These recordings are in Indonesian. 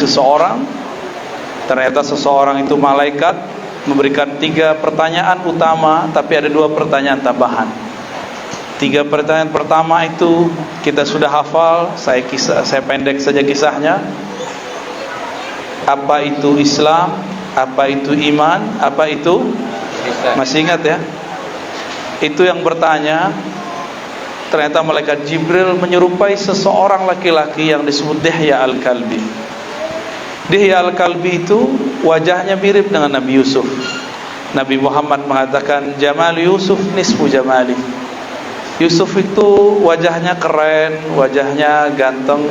seseorang. Ternyata seseorang itu malaikat, memberikan 3 pertanyaan utama, tapi ada 2 pertanyaan tambahan. 3 pertanyaan pertama itu kita sudah hafal. Saya pendek saja kisahnya. Apa itu Islam? Apa itu iman? Apa itu? Masih ingat ya? Itu yang bertanya. Ternyata malaikat Jibril menyerupai seseorang laki-laki yang disebut Dihya al-Kalbi. Dihya al-Kalbi itu wajahnya mirip dengan Nabi Yusuf. Nabi Muhammad mengatakan, Jamal Yusuf nisfu jamali. Yusuf itu wajahnya keren, wajahnya ganteng,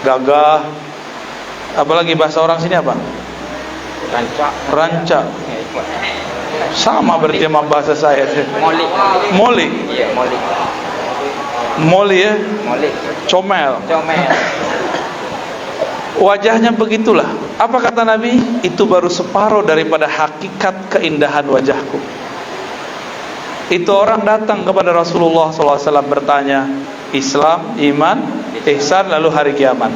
gagah. Apalagi bahasa orang sini apa? Ranca. Sama berarti sama bahasa saya. Moli. Iya, moli. Moli ya? Moli. Comel. Wajahnya begitulah. Apa kata Nabi? Itu baru separuh daripada hakikat keindahan wajahku. Itu orang datang kepada Rasulullah SAW bertanya, Islam, iman, ihsan, lalu hari kiamat.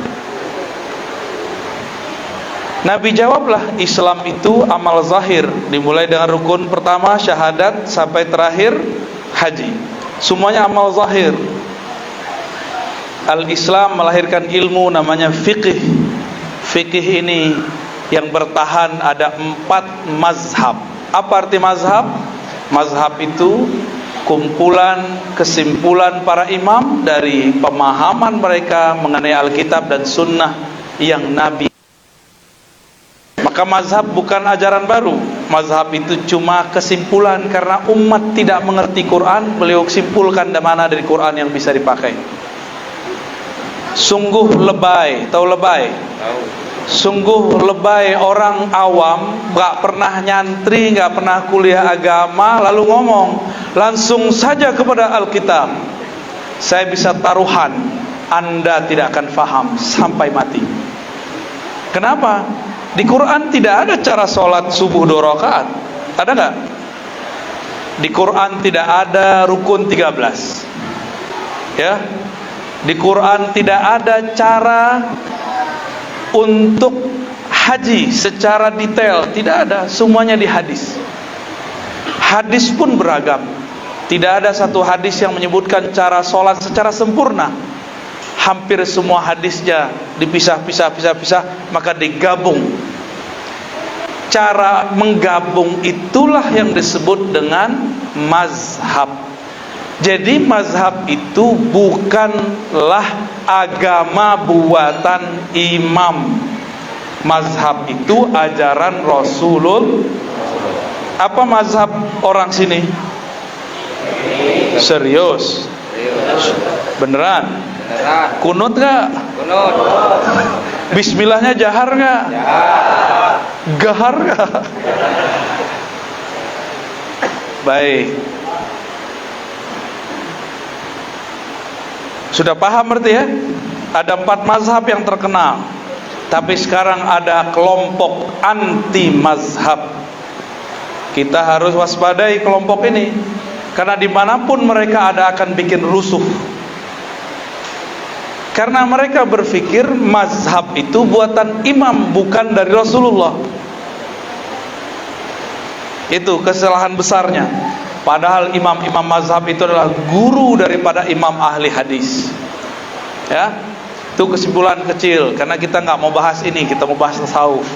Nabi jawablah, Islam itu amal zahir, dimulai dengan rukun pertama syahadat sampai terakhir haji. Semuanya amal zahir. Al-Islam melahirkan ilmu namanya fiqih. Fikih ini yang bertahan ada 4 mazhab. Apa arti mazhab? Mazhab itu kumpulan kesimpulan para imam dari pemahaman mereka mengenai Alkitab dan Sunnah yang Nabi. Maka mazhab bukan ajaran baru. Mazhab itu cuma kesimpulan karena umat tidak mengerti Quran. Beliau simpulkan di mana dari Quran yang bisa dipakai. Sungguh lebay, tahu lebay? Sungguh lebay orang awam, gak pernah nyantri, gak pernah kuliah agama, lalu ngomong langsung saja kepada Alkitab. Saya bisa taruhan, Anda tidak akan faham sampai mati. Kenapa? Di Quran tidak ada cara sholat subuh 2 rakaat. Ada gak? Di Quran tidak ada rukun 13. Ya. Di Quran tidak ada cara untuk haji secara detail, tidak ada, semuanya di hadis. Hadis pun beragam. Tidak ada satu hadis yang menyebutkan cara sholat secara sempurna. Hampir semua hadisnya dipisah-pisah, maka digabung. Cara menggabung itulah yang disebut dengan mazhab. Jadi mazhab itu bukanlah agama buatan imam. Mazhab itu ajaran Rasulullah. Apa mazhab orang sini? Serius? Beneran? Kunut gak? Kunut. Bismillahnya jahar gak? Gahar gak? Baik. Sudah paham berarti ya? Ada 4 mazhab yang terkenal. Tapi sekarang ada kelompok anti mazhab. Kita harus waspadai kelompok ini, karena dimanapun mereka ada akan bikin rusuh. Karena mereka berpikir mazhab itu buatan imam, bukan dari Rasulullah. Itu kesalahan besarnya. Padahal imam-imam mazhab itu adalah guru daripada imam ahli hadis. Ya, itu kesimpulan kecil. Karena kita nggak mau bahas ini, kita mau bahas tasawuf.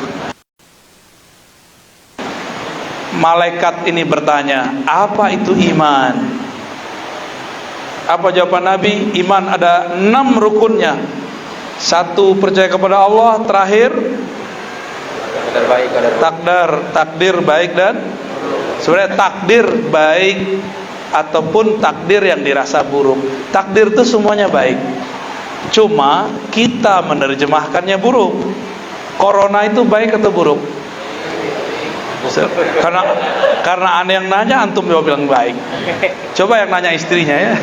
Malaikat ini bertanya, apa itu iman? Apa jawaban Nabi? Iman ada 6 rukunnya. 1, percaya kepada Allah. Terakhir, takdir baik dan sebenarnya takdir baik ataupun takdir yang dirasa buruk. Takdir itu semuanya baik, cuma kita menerjemahkannya buruk. Corona itu baik atau buruk? Karena aneh yang nanya, antum jawab bilang baik. Coba yang nanya istrinya ya.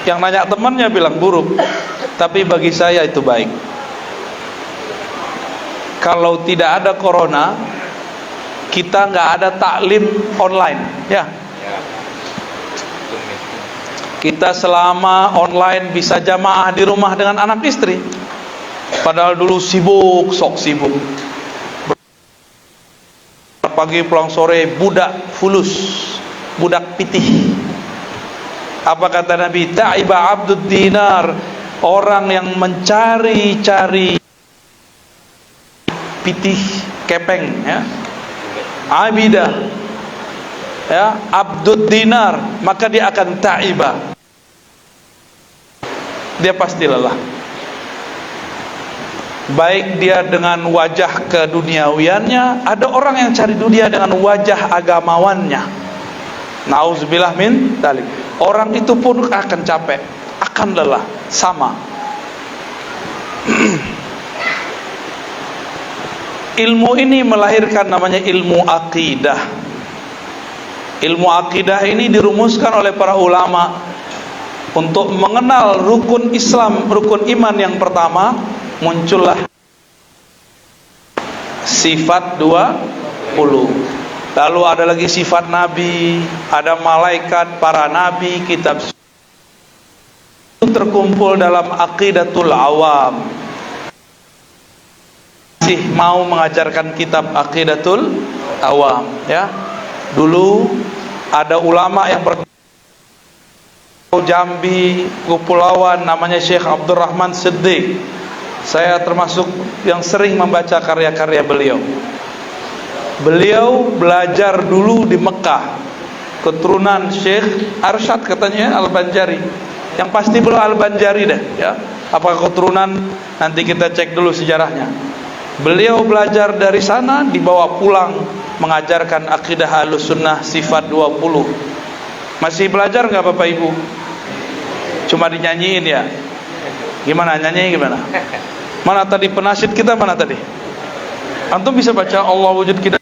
Yang nanya temannya bilang buruk. Tapi bagi saya itu baik. Kalau tidak ada corona, kita nggak ada taklim online, ya. Kita selama online bisa jamaah di rumah dengan anak istri. Padahal dulu sibuk, sok sibuk. Pagi pulang sore, budak fulus, budak pitih. Apa kata Nabi? Ta'iba abdud dinar, orang yang mencari-cari pitih kepeng, ya. Abidah, ya, abdud dinar, maka dia akan ta'iba. Dia pasti lelah. Baik dia dengan wajah keduniawiannya, ada orang yang cari dunia dengan wajah agamawannya. Nauzubillah min dzalik. Orang itu pun akan capek, akan lelah, sama. Ilmu ini melahirkan namanya ilmu akidah. Ilmu akidah ini dirumuskan oleh para ulama untuk mengenal rukun Islam, rukun iman yang pertama. Muncullah sifat 20. Lalu ada lagi sifat nabi, ada malaikat, para nabi, kitab. Terkumpul dalam aqidatul awam. Masih mau mengajarkan kitab aqidatul awam, ya. Dulu ada ulama yang Jambi, Kepulauan, namanya Syekh Abdurrahman Siddiq. Saya termasuk yang sering membaca karya-karya beliau. Beliau belajar dulu di Mekah, keturunan Syekh Arsyad katanya, Al-Banjari. Yang pasti belum Al-Banjari deh, ya. Apakah keturunan, nanti kita cek dulu sejarahnya. Beliau belajar dari sana, dibawa pulang mengajarkan akidah Ahlussunnah sifat 20. Masih belajar nggak Bapak Ibu? Cuma dinyanyiin ya. Gimana nyanyi gimana? Mana tadi penasyid kita, mana tadi? Antum bisa baca Allah wujud kita?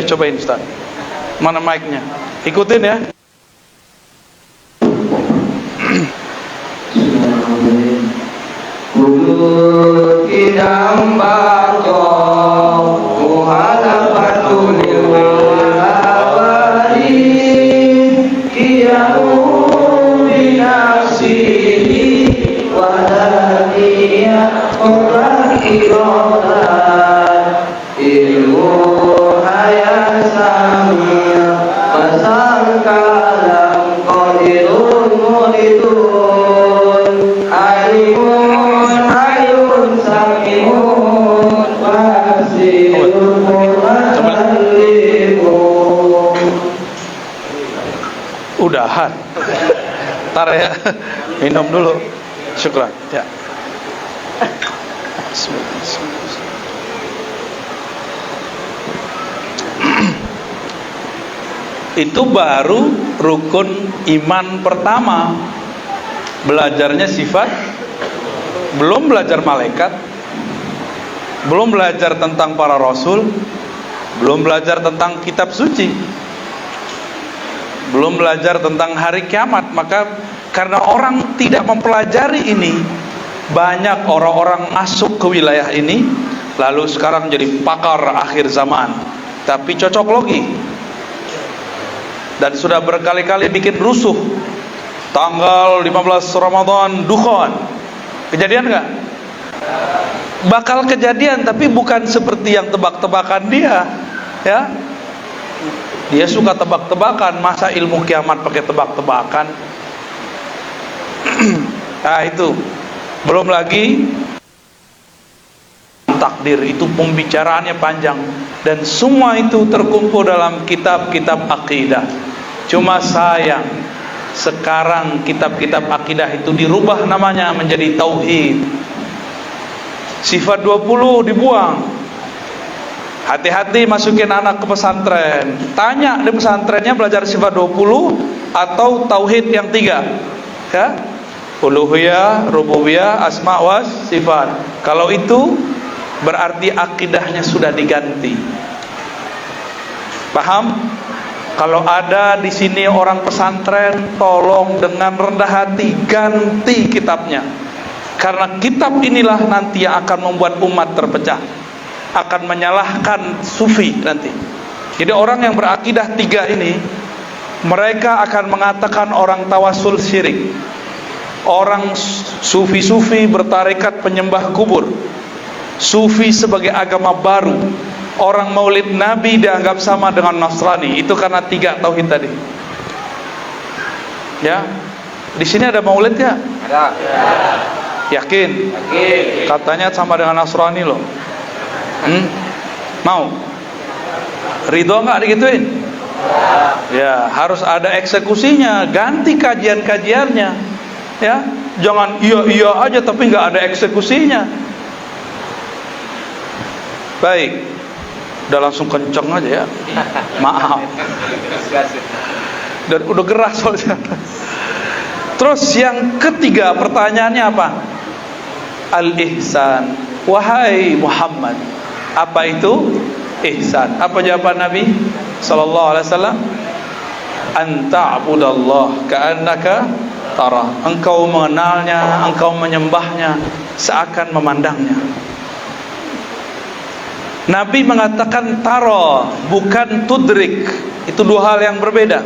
Cobain Ustaz. Mana mic-nya? Ikutin ya. Kulut idam barco muhalafatul awali kiyamu binafsihi wadaniya orang irotan ilmu hayasamia pasal kalam qadirun muridun alimun ayun sakimun wasirun mu'allimun. Udahan. Ntar ya, minum dulu. Syukran. Ya. Itu baru rukun iman pertama. Belajarnya sifat, belum belajar malaikat, belum belajar tentang para rasul, belum belajar tentang kitab suci, belum belajar tentang hari kiamat. Maka karena orang tidak mempelajari ini, banyak orang-orang masuk ke wilayah ini, lalu sekarang jadi pakar akhir zaman, tapi cocok logi, dan sudah berkali-kali bikin rusuh. Tanggal 15 Ramadan dukhon, kejadian nggak? Bakal kejadian, tapi bukan seperti yang tebak-tebakan dia, ya. Dia suka tebak-tebakan, masa ilmu kiamat pakai tebak-tebakan? Nah itu, belum lagi takdir, itu pembicaraannya panjang, dan semua itu terkumpul dalam kitab-kitab akidah. Cuma sayang, sekarang kitab-kitab akidah itu dirubah namanya menjadi tauhid. Sifat 20 dibuang. Hati-hati masukin anak ke pesantren. Tanya di pesantrennya belajar sifat 20 atau tauhid yang 3, ya, uluhiyah, rububiyah, asma was sifat. Kalau itu berarti akidahnya sudah diganti. Paham? Kalau ada di sini orang pesantren, tolong dengan rendah hati ganti kitabnya. Karena kitab inilah nanti yang akan membuat umat terpecah, akan menyalahkan sufi nanti. Jadi orang yang berakidah 3 ini, mereka akan mengatakan orang tawasul syirik. Orang sufi-sufi bertarekat penyembah kubur. Sufi sebagai agama baru. Orang maulid Nabi dianggap sama dengan Nasrani. Itu karena 3 tauhid tadi. Ya, di sini ada maulid ya? Ada. Yakin? Yakin. Katanya sama dengan Nasrani loh. Mau? Ridho nggak digituin? Ya, harus ada eksekusinya. Ganti kajian-kajiannya. Ya, jangan iya aja tapi nggak ada eksekusinya. Baik, udah langsung kenceng aja ya. Maaf. Udah gerah soalnya. Terus yang ketiga pertanyaannya apa? Al-ihsan. Wahai Muhammad, apa itu ihsan? Apa jawaban Nabi sallallahu alaihi wasallam? Anta'budallah ka'annaka tara. Engkau mengenalnya, engkau menyembahnya seakan memandangnya. Nabi mengatakan tara, bukan tudrik. Itu 2 hal yang berbeda.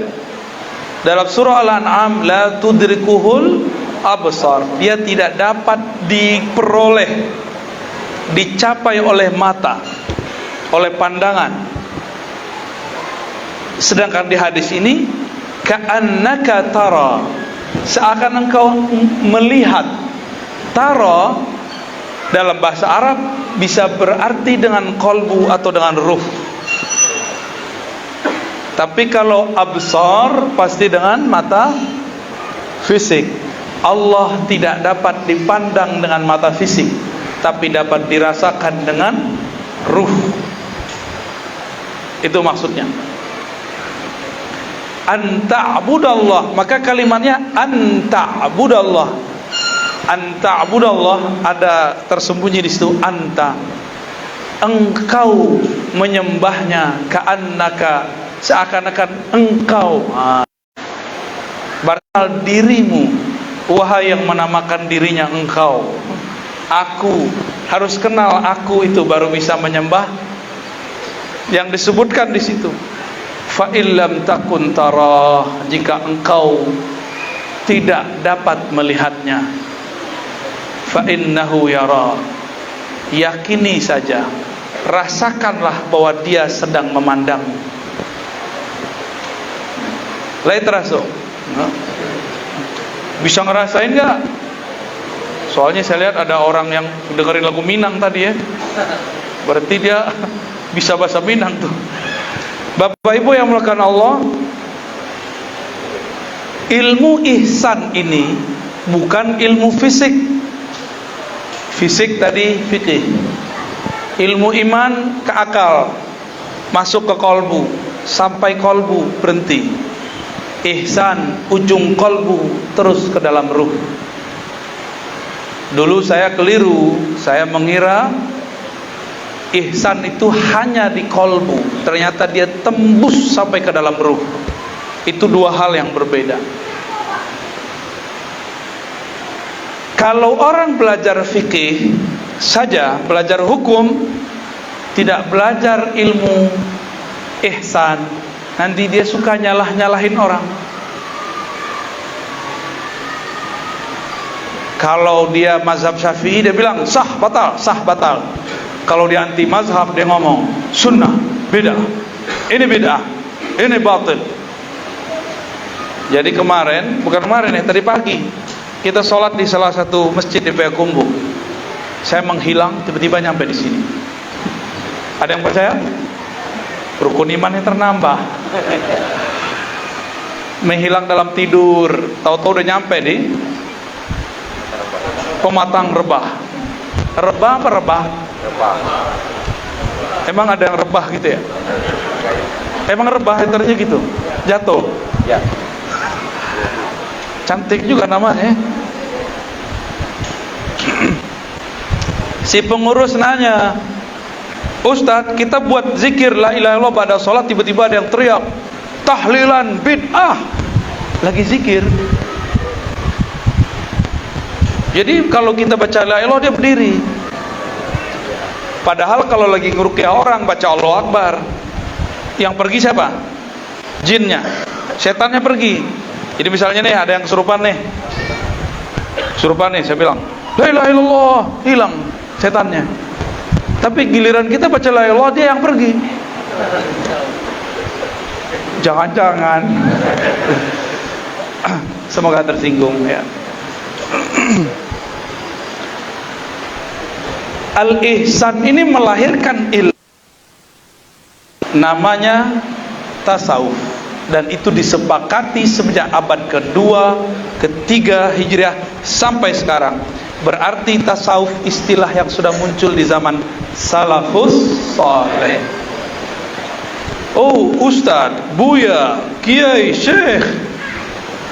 Dalam surah Al-An'am, la tudrikuhul absar. Dia tidak dapat diperoleh, dicapai oleh mata, oleh pandangan. Sedangkan di hadis ini, ka'annaka tara, seakan engkau melihat. Tara dalam bahasa Arab bisa berarti dengan qalbu atau dengan ruh. Tapi kalau absar pasti dengan mata fisik. Allah tidak dapat dipandang dengan mata fisik, tapi dapat dirasakan dengan ruh. Itu maksudnya. Anta'budallah, maka kalimatnya anta'budallah. Anta'budallah ada tersembunyi di situ anta. Engkau menyembahnya ka'annaka, seakan-akan engkau. Berarti dirimu, wahai yang menamakan dirinya engkau. Aku harus kenal aku itu baru bisa menyembah. Yang disebutkan di situ, fa illam takun tarah, jika engkau tidak dapat melihatnya, fa innahu yara, yakini saja, rasakanlah bahwa dia sedang memandang. Lain terasa, bisa ngerasain nggak? Soalnya saya lihat ada orang yang dengerin lagu Minang tadi ya, berarti dia bisa bahasa Minang tuh. Bapak Ibu yang melakukan Allah, ilmu ihsan ini bukan ilmu fisik. Fisik tadi fikih. Ilmu iman ke akal, masuk ke kolbu, sampai kolbu berhenti. Ihsan ujung kolbu terus ke dalam ruh. Dulu saya keliru, saya mengira ihsan itu hanya di kolbu, ternyata dia tembus sampai ke dalam ruh. Itu 2 hal yang berbeda. Kalau orang belajar fikih saja, belajar hukum, tidak belajar ilmu ihsan, nanti dia suka nyalah-nyalahin orang. Kalau dia mazhab Syafi'i, dia bilang sah batal, sah batal. Kalau dia anti mazhab, dia ngomong sunnah, bid'ah, ini bid'ah, ini batil. Jadi bukan kemarin ya, tadi pagi kita sholat di salah satu masjid di Payakumbuh. Saya menghilang, tiba-tiba nyampe di sini. Ada yang percaya? Rukun imannya ternambah. Menghilang dalam tidur, tahu-tahu udah nyampe di Pematang Rebah. Rebah apa rebah? Rebah. Emang ada yang rebah gitu ya? Emang rebah ternyata gitu? Jatuh? Ya. Cantik juga namanya. Si pengurus nanya, Ustadz, kita buat zikir la ilaha illallah pada sholat, tiba-tiba ada yang teriak tahlilan bid'ah. Lagi zikir. Jadi kalau kita baca la ilaha illallah, dia berdiri. Padahal kalau lagi ngeruqyah orang baca Allahu Akbar, yang pergi siapa? Jinnya, setannya pergi. Jadi misalnya nih ada yang kesurupan nih, Suruh panik, saya bilang, la ilaha illallah, hilang setannya. Tapi giliran kita baca la ilaha illallah, dia yang pergi. Jangan-jangan. Semoga tersinggung ya. Al-ihsan ini melahirkan ilmu, namanya tasawuf, dan itu disepakati sejak abad kedua, ketiga Hijriah sampai sekarang. Berarti tasawuf istilah yang sudah muncul di zaman salafus saleh. Oh, ustaz, buya, kiai, syekh,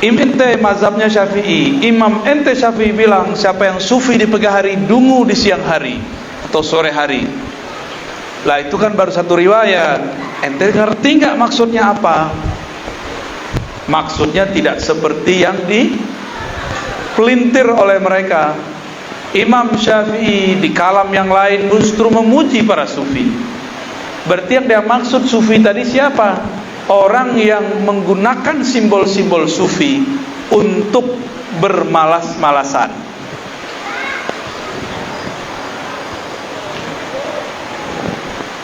ente mazhabnya Syafi'i. Imam ente Syafi'i bilang siapa yang sufi di pagi hari, dungu di siang hari atau sore hari. Lah itu kan baru satu riwayat. Ente ngerti nggak maksudnya apa? Maksudnya tidak seperti yang dipelintir oleh mereka. Imam Syafi'i di kalam yang lain justru memuji para sufi. Berarti yang dia maksud sufi tadi siapa? Orang yang menggunakan simbol-simbol sufi untuk bermalas-malasan.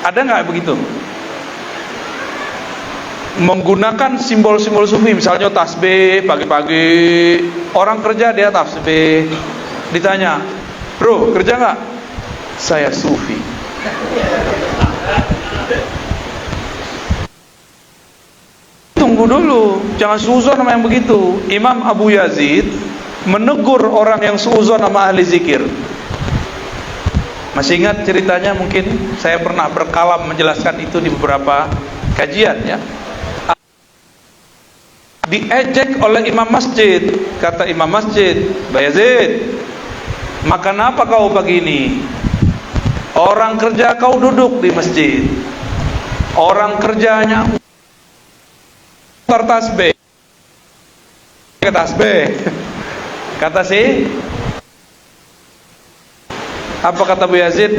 Ada nggak begitu? Menggunakan simbol-simbol sufi, misalnya tasbih pagi-pagi, orang kerja dia tasbih. Ditanya, bro kerja nggak? Saya sufi. Tunggu dulu, jangan suuzon sama yang begitu. Imam Abu Yazid menegur orang yang suuzon sama ahli zikir. Masih ingat ceritanya? Mungkin saya pernah berkalam menjelaskan itu di beberapa kajian ya. Diejek oleh imam masjid. Kata imam masjid, Bayazid, makan apa kau pagi ini? Orang kerja kau duduk di masjid. Orang kerjanya tasbih. Tasbih. Kata si, apa kata Abu Yazid?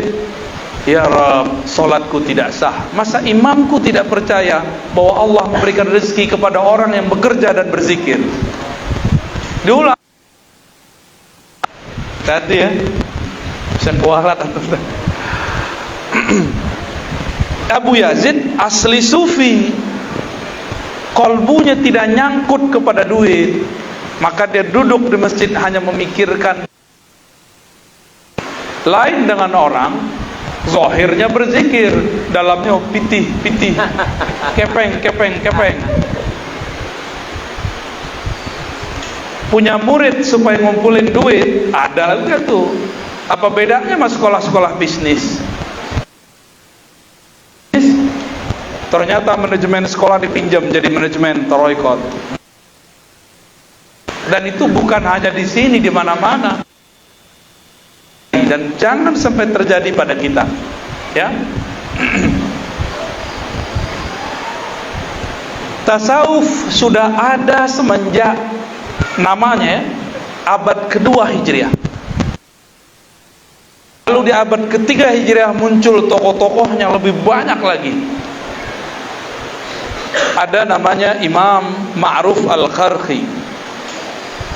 Ya Rabb, solatku tidak sah. Masa imamku tidak percaya bahwa Allah memberikan rezeki kepada orang yang bekerja dan berzikir? Diulang. Tadi ya, bisa kualat atau Abu Yazid asli sufi. Kolbunya tidak nyangkut kepada duit, maka dia duduk di masjid hanya memikirkan. Lain dengan orang zahirnya berzikir, dalamnya pitih, kepeng. Punya murid supaya ngumpulin duit, ada juga tuh. Apa bedanya sama sekolah-sekolah bisnis? Ternyata manajemen sekolah dipinjam jadi manajemen toroikot. Dan itu bukan hanya di sini, di mana-mana. Dan jangan sampai terjadi pada kita, ya. Tasawuf sudah ada semenjak namanya abad kedua Hijriah. Lalu di abad ketiga Hijriah muncul tokoh-tokohnya lebih banyak lagi. Ada namanya Imam Ma'ruf Al-Kharqi.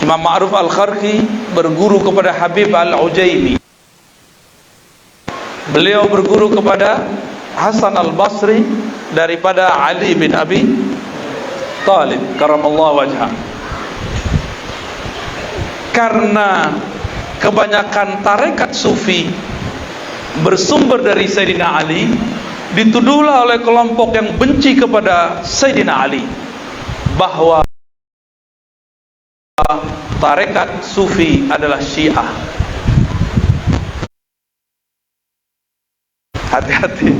Imam Ma'ruf Al-Kharqi berguru kepada Habib Al-Ujaimi. Beliau berguru kepada Hasan Al-Basri daripada Ali bin Abi Talib karamallahu wajhah. Karena kebanyakan tarekat sufi bersumber dari Sayyidina Ali, dituduhlah oleh kelompok yang benci kepada Sayyidina Ali bahwa tarekat sufi adalah Syiah. Hati-hati.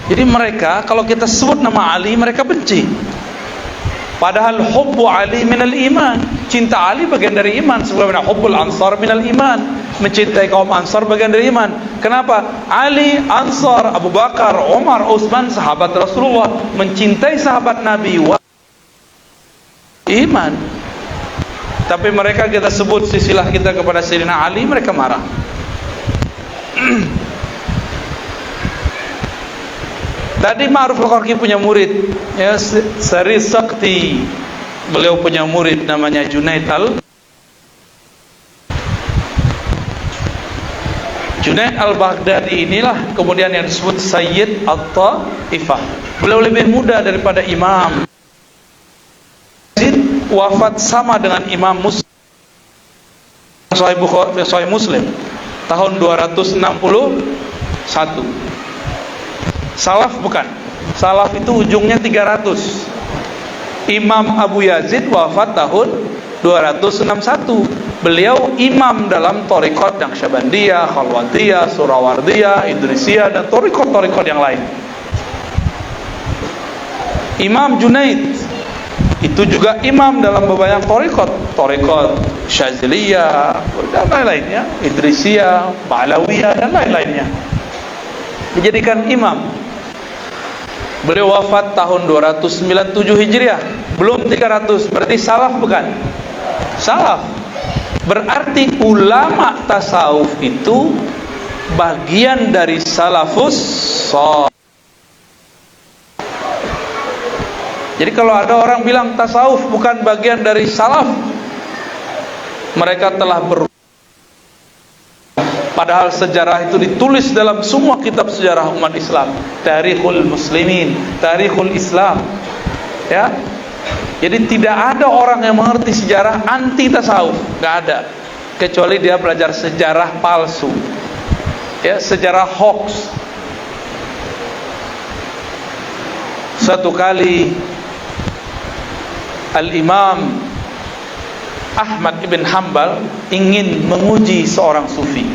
Jadi mereka kalau kita sebut nama Ali mereka benci. Padahal hubbu Ali minal iman. Cinta Ali bagian dari iman. Sebagaimana hubbul ansar minal iman. Mencintai kaum Ansar bagian dari iman. Kenapa? Ali, Ansar, Abu Bakar, Umar, Utsman, sahabat Rasulullah, mencintai sahabat Nabi iman. Tapi mereka kita sebut sisilah kita kepada Sayyidina Ali, mereka marah. Tadi Ma'ruf Al-Kharqi punya murid, ya, Sari Sakti. Beliau punya murid namanya Junaid Junaid al-Baghdadi inilah kemudian yang disebut Sayyid At-Taifah. Beliau lebih muda daripada Imam Yazid, wafat sama dengan Imam Muslim, Sahih Muslim tahun 261. Salaf bukan. Salaf itu ujungnya 300. Imam Abu Yazid wafat tahun 261. Beliau imam dalam thariqat Naqsyabandiyah, Khalwatiyah, Surawardiyah, Idrisiyah, dan thariqat yang lain. Imam Junaid itu juga imam dalam beberapa thariqat Syaziliyah dan lain-lainnya, Idrisiyah, Ba'lawiyah dan lain-lainnya. Dijadikan imam. Beliau wafat tahun 297 Hijriah, belum 300. Berarti salaf bukan? Salaf. Berarti ulama tasawuf itu bagian dari salafus shalih. Jadi kalau ada orang bilang tasawuf bukan bagian dari salaf, mereka telah padahal sejarah itu ditulis dalam semua kitab sejarah umat Islam, Tarikhul Muslimin, Tarikhul Islam, ya. Jadi tidak ada orang yang mengerti sejarah anti tasawuf, nggak ada, kecuali dia belajar sejarah palsu, ya, sejarah hoax. Satu kali Al-Imam Ahmad ibn Hanbal ingin menguji seorang sufi.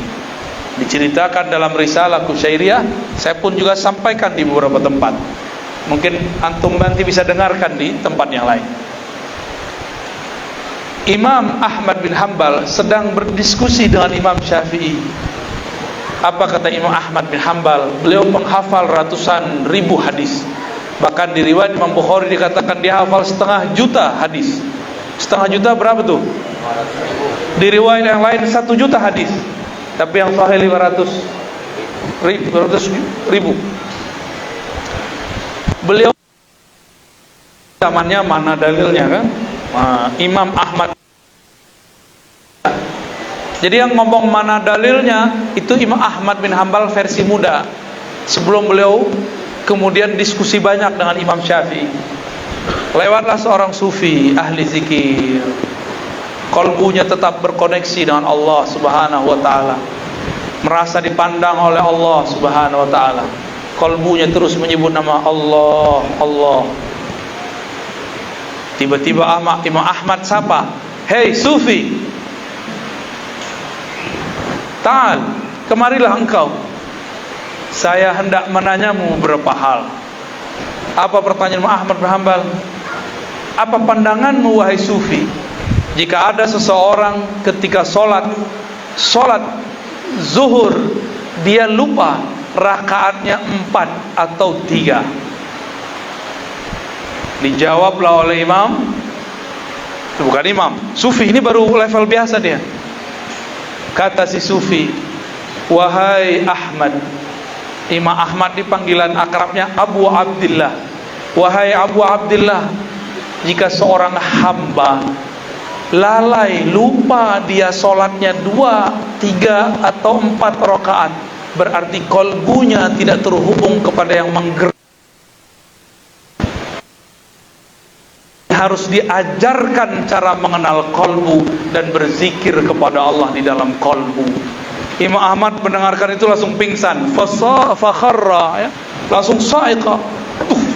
Diceritakan dalam risalah Kusyairiyah, saya pun juga sampaikan di beberapa tempat. Mungkin antum nanti bisa dengarkan di tempat yang lain. Imam Ahmad bin Hanbal sedang berdiskusi dengan Imam Syafi'i. Apa kata Imam Ahmad bin Hanbal? Beliau menghafal ratusan ribu hadis. Bahkan di riwayat Imam Bukhari dikatakan dia hafal 500 juta hadis. 500 juta berapa tuh? Di riwayat yang lain 1 juta hadis. Tapi yang sahih 500 ribu. Beliau zamannya mana dalilnya kan? Imam Ahmad. Jadi yang ngomong mana dalilnya itu Imam Ahmad bin Hanbal versi muda. Sebelum beliau kemudian diskusi banyak dengan Imam Syafi'i. Lewatlah seorang sufi ahli zikir. Qalbunya tetap berkoneksi dengan Allah Subhanahu wa taala. Merasa dipandang oleh Allah Subhanahu wa taala. Qalbunya terus menyebut nama Allah, Allah. Tiba-tiba Imam Ahmad sapa, "Hei sufi, ta'al, kemarilah engkau. Saya hendak menanyamu beberapa hal." Apa pertanyaan Imam Ahmad bin Hanbal? Apa pandanganmu wahai sufi, jika ada seseorang ketika sholat zuhur dia lupa rakaatnya 4 atau 3? Dijawablah oleh imam, bukan imam, sufi ini baru level biasa dia. Kata si sufi, "Wahai Ahmad," Imam Ahmad di panggilan akrabnya Abu Abdillah, "Wahai Abu Abdillah, jika seorang hamba lalai, lupa dia sholatnya 2, 3 atau 4 rakaat, berarti kolbunya tidak terhubung kepada yang menggerak. Harus diajarkan cara mengenal kolbu dan berzikir kepada Allah di dalam kolbu." Imam Ahmad mendengarkan itu langsung pingsan, fakharra, ya, langsung sa'iqa,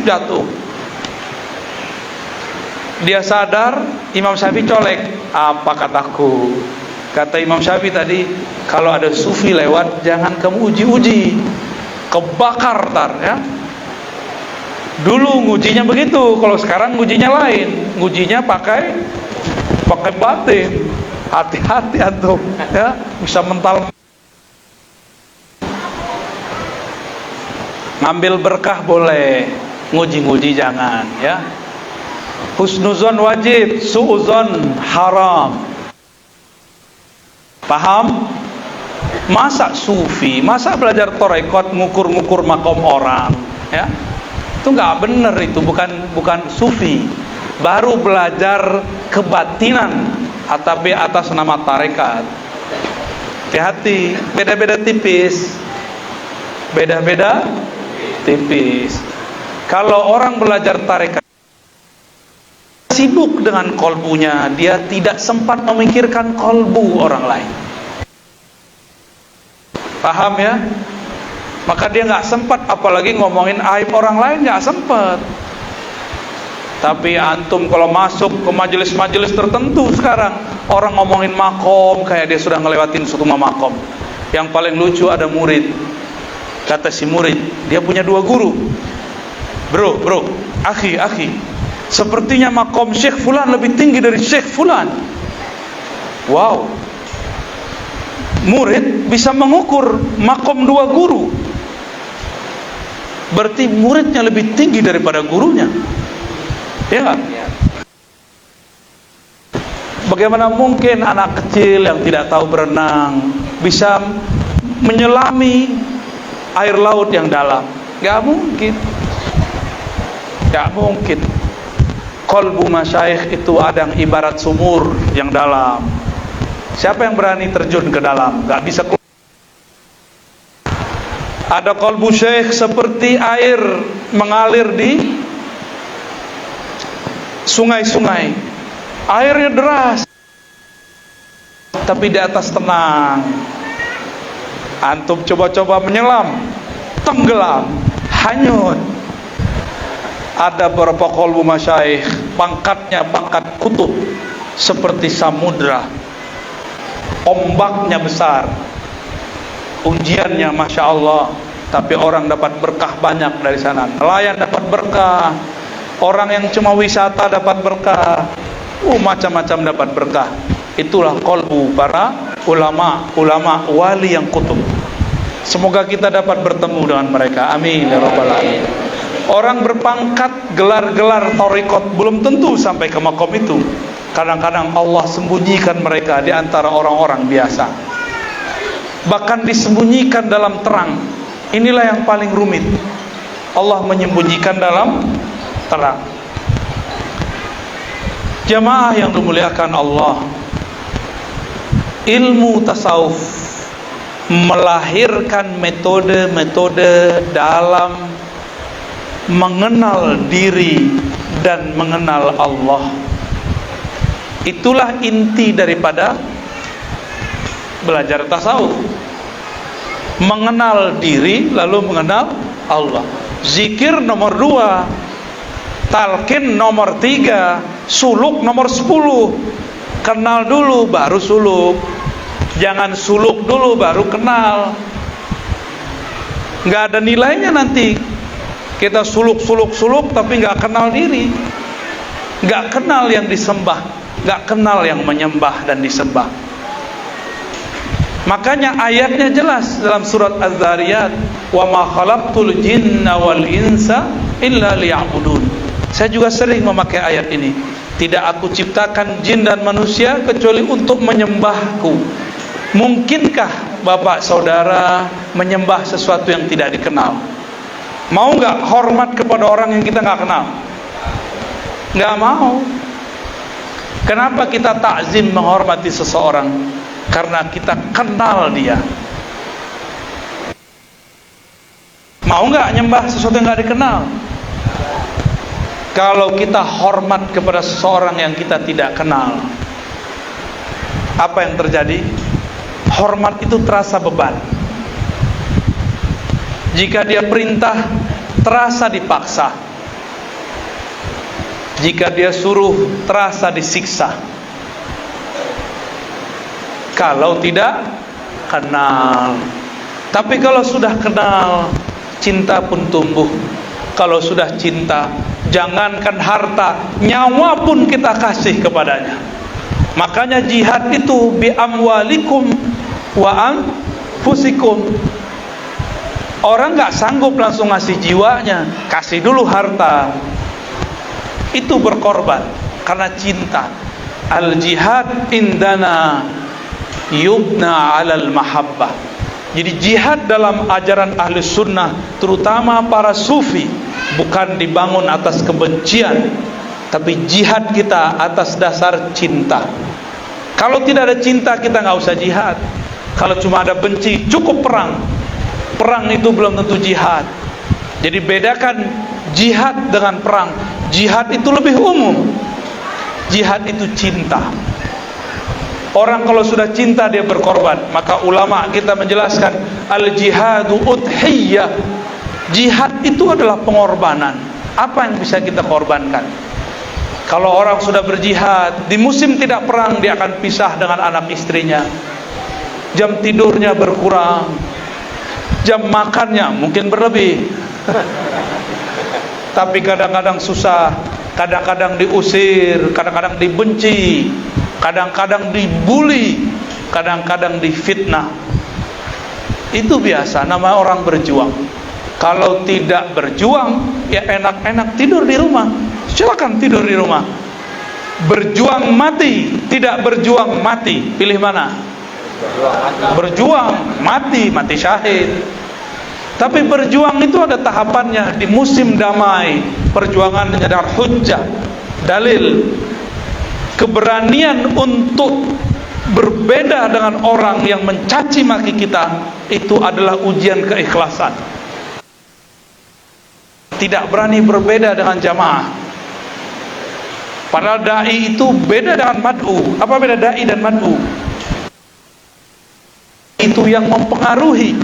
jatuh. Dia sadar. Imam Syafi'i colek, "Apa kataku?" Kata Imam Syafi'i tadi, "Kalau ada sufi lewat jangan kamu uji-uji, kebakar tar, ya." Dulu ngujinya begitu, kalau sekarang ngujinya lain. Ngujinya pakai batin. Hati-hati antum, ya, bisa mental. Ngambil berkah boleh, nguji-nguji jangan, ya. Husnuzon wajib, su'uzon haram. Paham? Masa sufi, masa belajar tarekat ngukur-ngukur makom orang, ya? Itu nggak bener, itu bukan sufi. Baru belajar kebatinan tapi atas nama tarekat. Hati-hati, beda-beda tipis. Beda-beda tipis. Kalau orang belajar tarekat sibuk dengan kolbunya, dia tidak sempat memikirkan kolbu orang lain. Paham ya? Maka dia nggak sempat, apalagi ngomongin aib orang lain, nggak sempat. Tapi antum kalau masuk ke majelis-majelis tertentu sekarang, orang ngomongin makom kayak dia sudah ngelewatin suatu makom. Yang paling lucu ada murid. Kata si murid, dia punya 2 guru. Bro, akhi, sepertinya makom Syekh Fulan lebih tinggi dari Syekh Fulan. Wow. Murid bisa mengukur makom 2 guru. Berarti muridnya lebih tinggi daripada gurunya. Ya enggak? Bagaimana mungkin anak kecil yang tidak tahu berenang bisa menyelami air laut yang dalam? Enggak mungkin. Enggak mungkin. Qalbu masyayikh itu ada yang ibarat sumur yang dalam. Siapa yang berani terjun ke dalam? Enggak bisa keluar. Ada qalbu syekh seperti air mengalir di sungai-sungai, airnya deras, tapi di atas tenang. Antum coba-coba menyelam, tenggelam, hanyut. Ada beberapa qalbu masyayikh, pangkatnya pangkat kutub, seperti samudra, ombaknya besar, ujiannya masya Allah, tapi orang dapat berkah banyak dari sana. Nelayan dapat berkah, orang yang cuma wisata dapat berkah, macam-macam dapat berkah. Itulah qalbu para ulama wali yang kutub. Semoga kita dapat bertemu dengan mereka, amin ya rabbal alamin. Orang berpangkat gelar-gelar thariqat belum tentu sampai ke makom itu. Kadang-kadang Allah sembunyikan mereka di antara orang-orang biasa, bahkan disembunyikan dalam terang. Inilah yang paling rumit, Allah menyembunyikan dalam terang. Jamaah yang dimuliakan Allah, ilmu tasawuf melahirkan metode-metode dalam mengenal diri dan mengenal Allah. Itulah inti daripada belajar tasawuf, mengenal diri lalu mengenal Allah. Zikir nomor 2, talqin nomor 3, suluk nomor 10. Kenal dulu baru suluk, jangan suluk dulu baru kenal. Nggak ada nilainya nanti kita suluk tapi nggak kenal diri, nggak kenal yang disembah, nggak kenal yang menyembah dan disembah. Makanya ayatnya jelas dalam surat Az-Zariyat, wa ma khalaqtul jinna wal insa illa liya'budun. Saya juga sering memakai ayat ini. Tidak aku ciptakan jin dan manusia kecuali untuk menyembahku. Mungkinkah bapak saudara menyembah sesuatu yang tidak dikenal? Mau nggak hormat kepada orang yang kita nggak kenal? Nggak mau. Kenapa kita takzim menghormati seseorang? Karena kita kenal dia. Mau nggak nyembah sesuatu yang nggak dikenal? Kalau kita hormat kepada seseorang yang kita tidak kenal, apa yang terjadi? Hormat itu terasa beban. Jika dia perintah, terasa dipaksa. Jika dia suruh, terasa disiksa. Kalau tidak kenal. Tapi kalau sudah kenal, cinta pun tumbuh. Kalau sudah cinta, jangankan harta, nyawa pun kita kasih kepadanya. Makanya jihad itu bi amwalikum wa anfusikum. Orang nggak sanggup langsung ngasih jiwanya, kasih dulu harta. Itu berkorban karena cinta. Al jihad indana yubna alal mahabbah. Jadi jihad dalam ajaran ahli sunnah, terutama para sufi, bukan dibangun atas kebencian, tapi jihad kita atas dasar cinta. Kalau tidak ada cinta, kita nggak usah jihad. Kalau cuma ada benci, cukup perang. Perang itu belum tentu jihad. Jadi bedakan jihad dengan perang. Jihad itu lebih umum. Jihad itu cinta. Orang kalau sudah cinta dia berkorban. Maka ulama kita menjelaskan al-jihadu udhiyah. Jihad itu adalah pengorbanan. Apa yang bisa kita korbankan? Kalau orang sudah berjihad, di musim tidak perang dia akan pisah dengan anak istrinya. Jam tidurnya berkurang, jam makannya mungkin berlebih. Tapi kadang-kadang susah, kadang-kadang diusir, kadang-kadang dibenci, kadang-kadang dibully, kadang-kadang difitnah. Itu biasa, nama orang berjuang. Kalau tidak berjuang, ya enak-enak tidur di rumah. Silakan tidur di rumah. Berjuang mati, tidak berjuang mati. Pilih mana? Berjuang mati, mati syahid. Tapi berjuang itu ada tahapannya. Di musim damai, perjuangan adalah hujjah, dalil. Keberanian untuk berbeda dengan orang yang mencaci maki kita, itu adalah ujian keikhlasan. Tidak berani berbeda dengan jamaah. Padahal da'i itu beda dengan mad'u. Apa beda da'i dan mad'u? Itu yang mempengaruhi,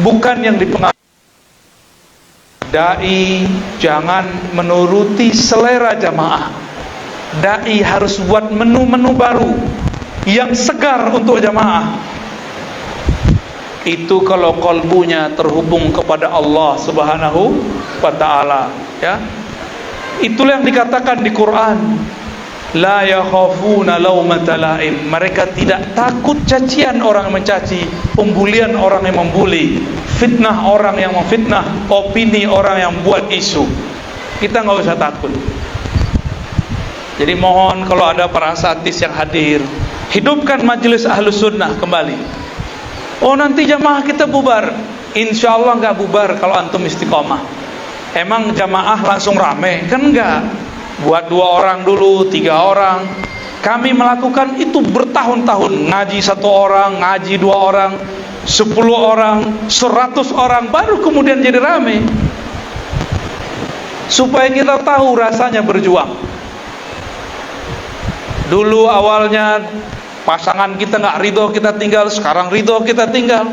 bukan yang dipengaruhi. Da'i jangan menuruti selera jamaah. Da'i harus buat menu-menu baru yang segar untuk jamaah. Itu kalau kalbunya terhubung kepada Allah Subhanahu wa ta'ala, ya. Itulah yang dikatakan di Quran, la yakhafuna laumata laim. Mereka tidak takut cacian orang yang mencaci, pembulian orang yang membuli, fitnah orang yang memfitnah, opini orang yang buat isu. Kita nggak usah takut. Jadi mohon kalau ada para asatidz yang hadir, hidupkan majelis Ahlus Sunnah kembali. Oh nanti jamaah kita bubar. Insya Allah nggak bubar kalau antum istiqomah. Emang jamaah langsung rame? Kan enggak. Buat 2 orang dulu, 3 orang. Kami melakukan itu bertahun-tahun. Ngaji 1 orang, ngaji 2 orang, 10 orang, 100 orang, baru kemudian jadi rame. Supaya kita tahu rasanya berjuang. Dulu awalnya pasangan kita nggak ridho kita tinggal, sekarang ridho kita tinggal.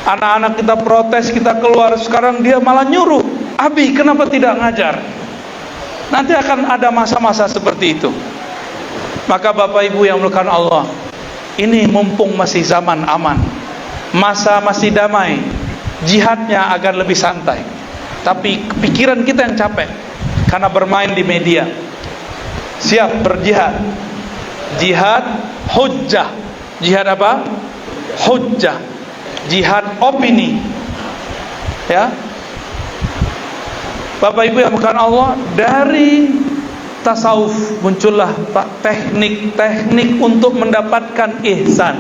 Anak-anak kita protes kita keluar, sekarang dia malah nyuruh, Abi kenapa tidak ngajar? Nanti akan ada masa-masa seperti itu. Maka Bapak Ibu yang dimuliakan Allah, ini mumpung masih zaman aman, masa masih damai, jihadnya agar lebih santai. Tapi pikiran kita yang capek karena bermain di media. Siap berjihad. Jihad hujjah. Jihad apa? Hujjah. Jihad opini. Ya. Bapak Ibu yang bukan Allah, dari tasawuf muncullah teknik-teknik untuk mendapatkan ihsan.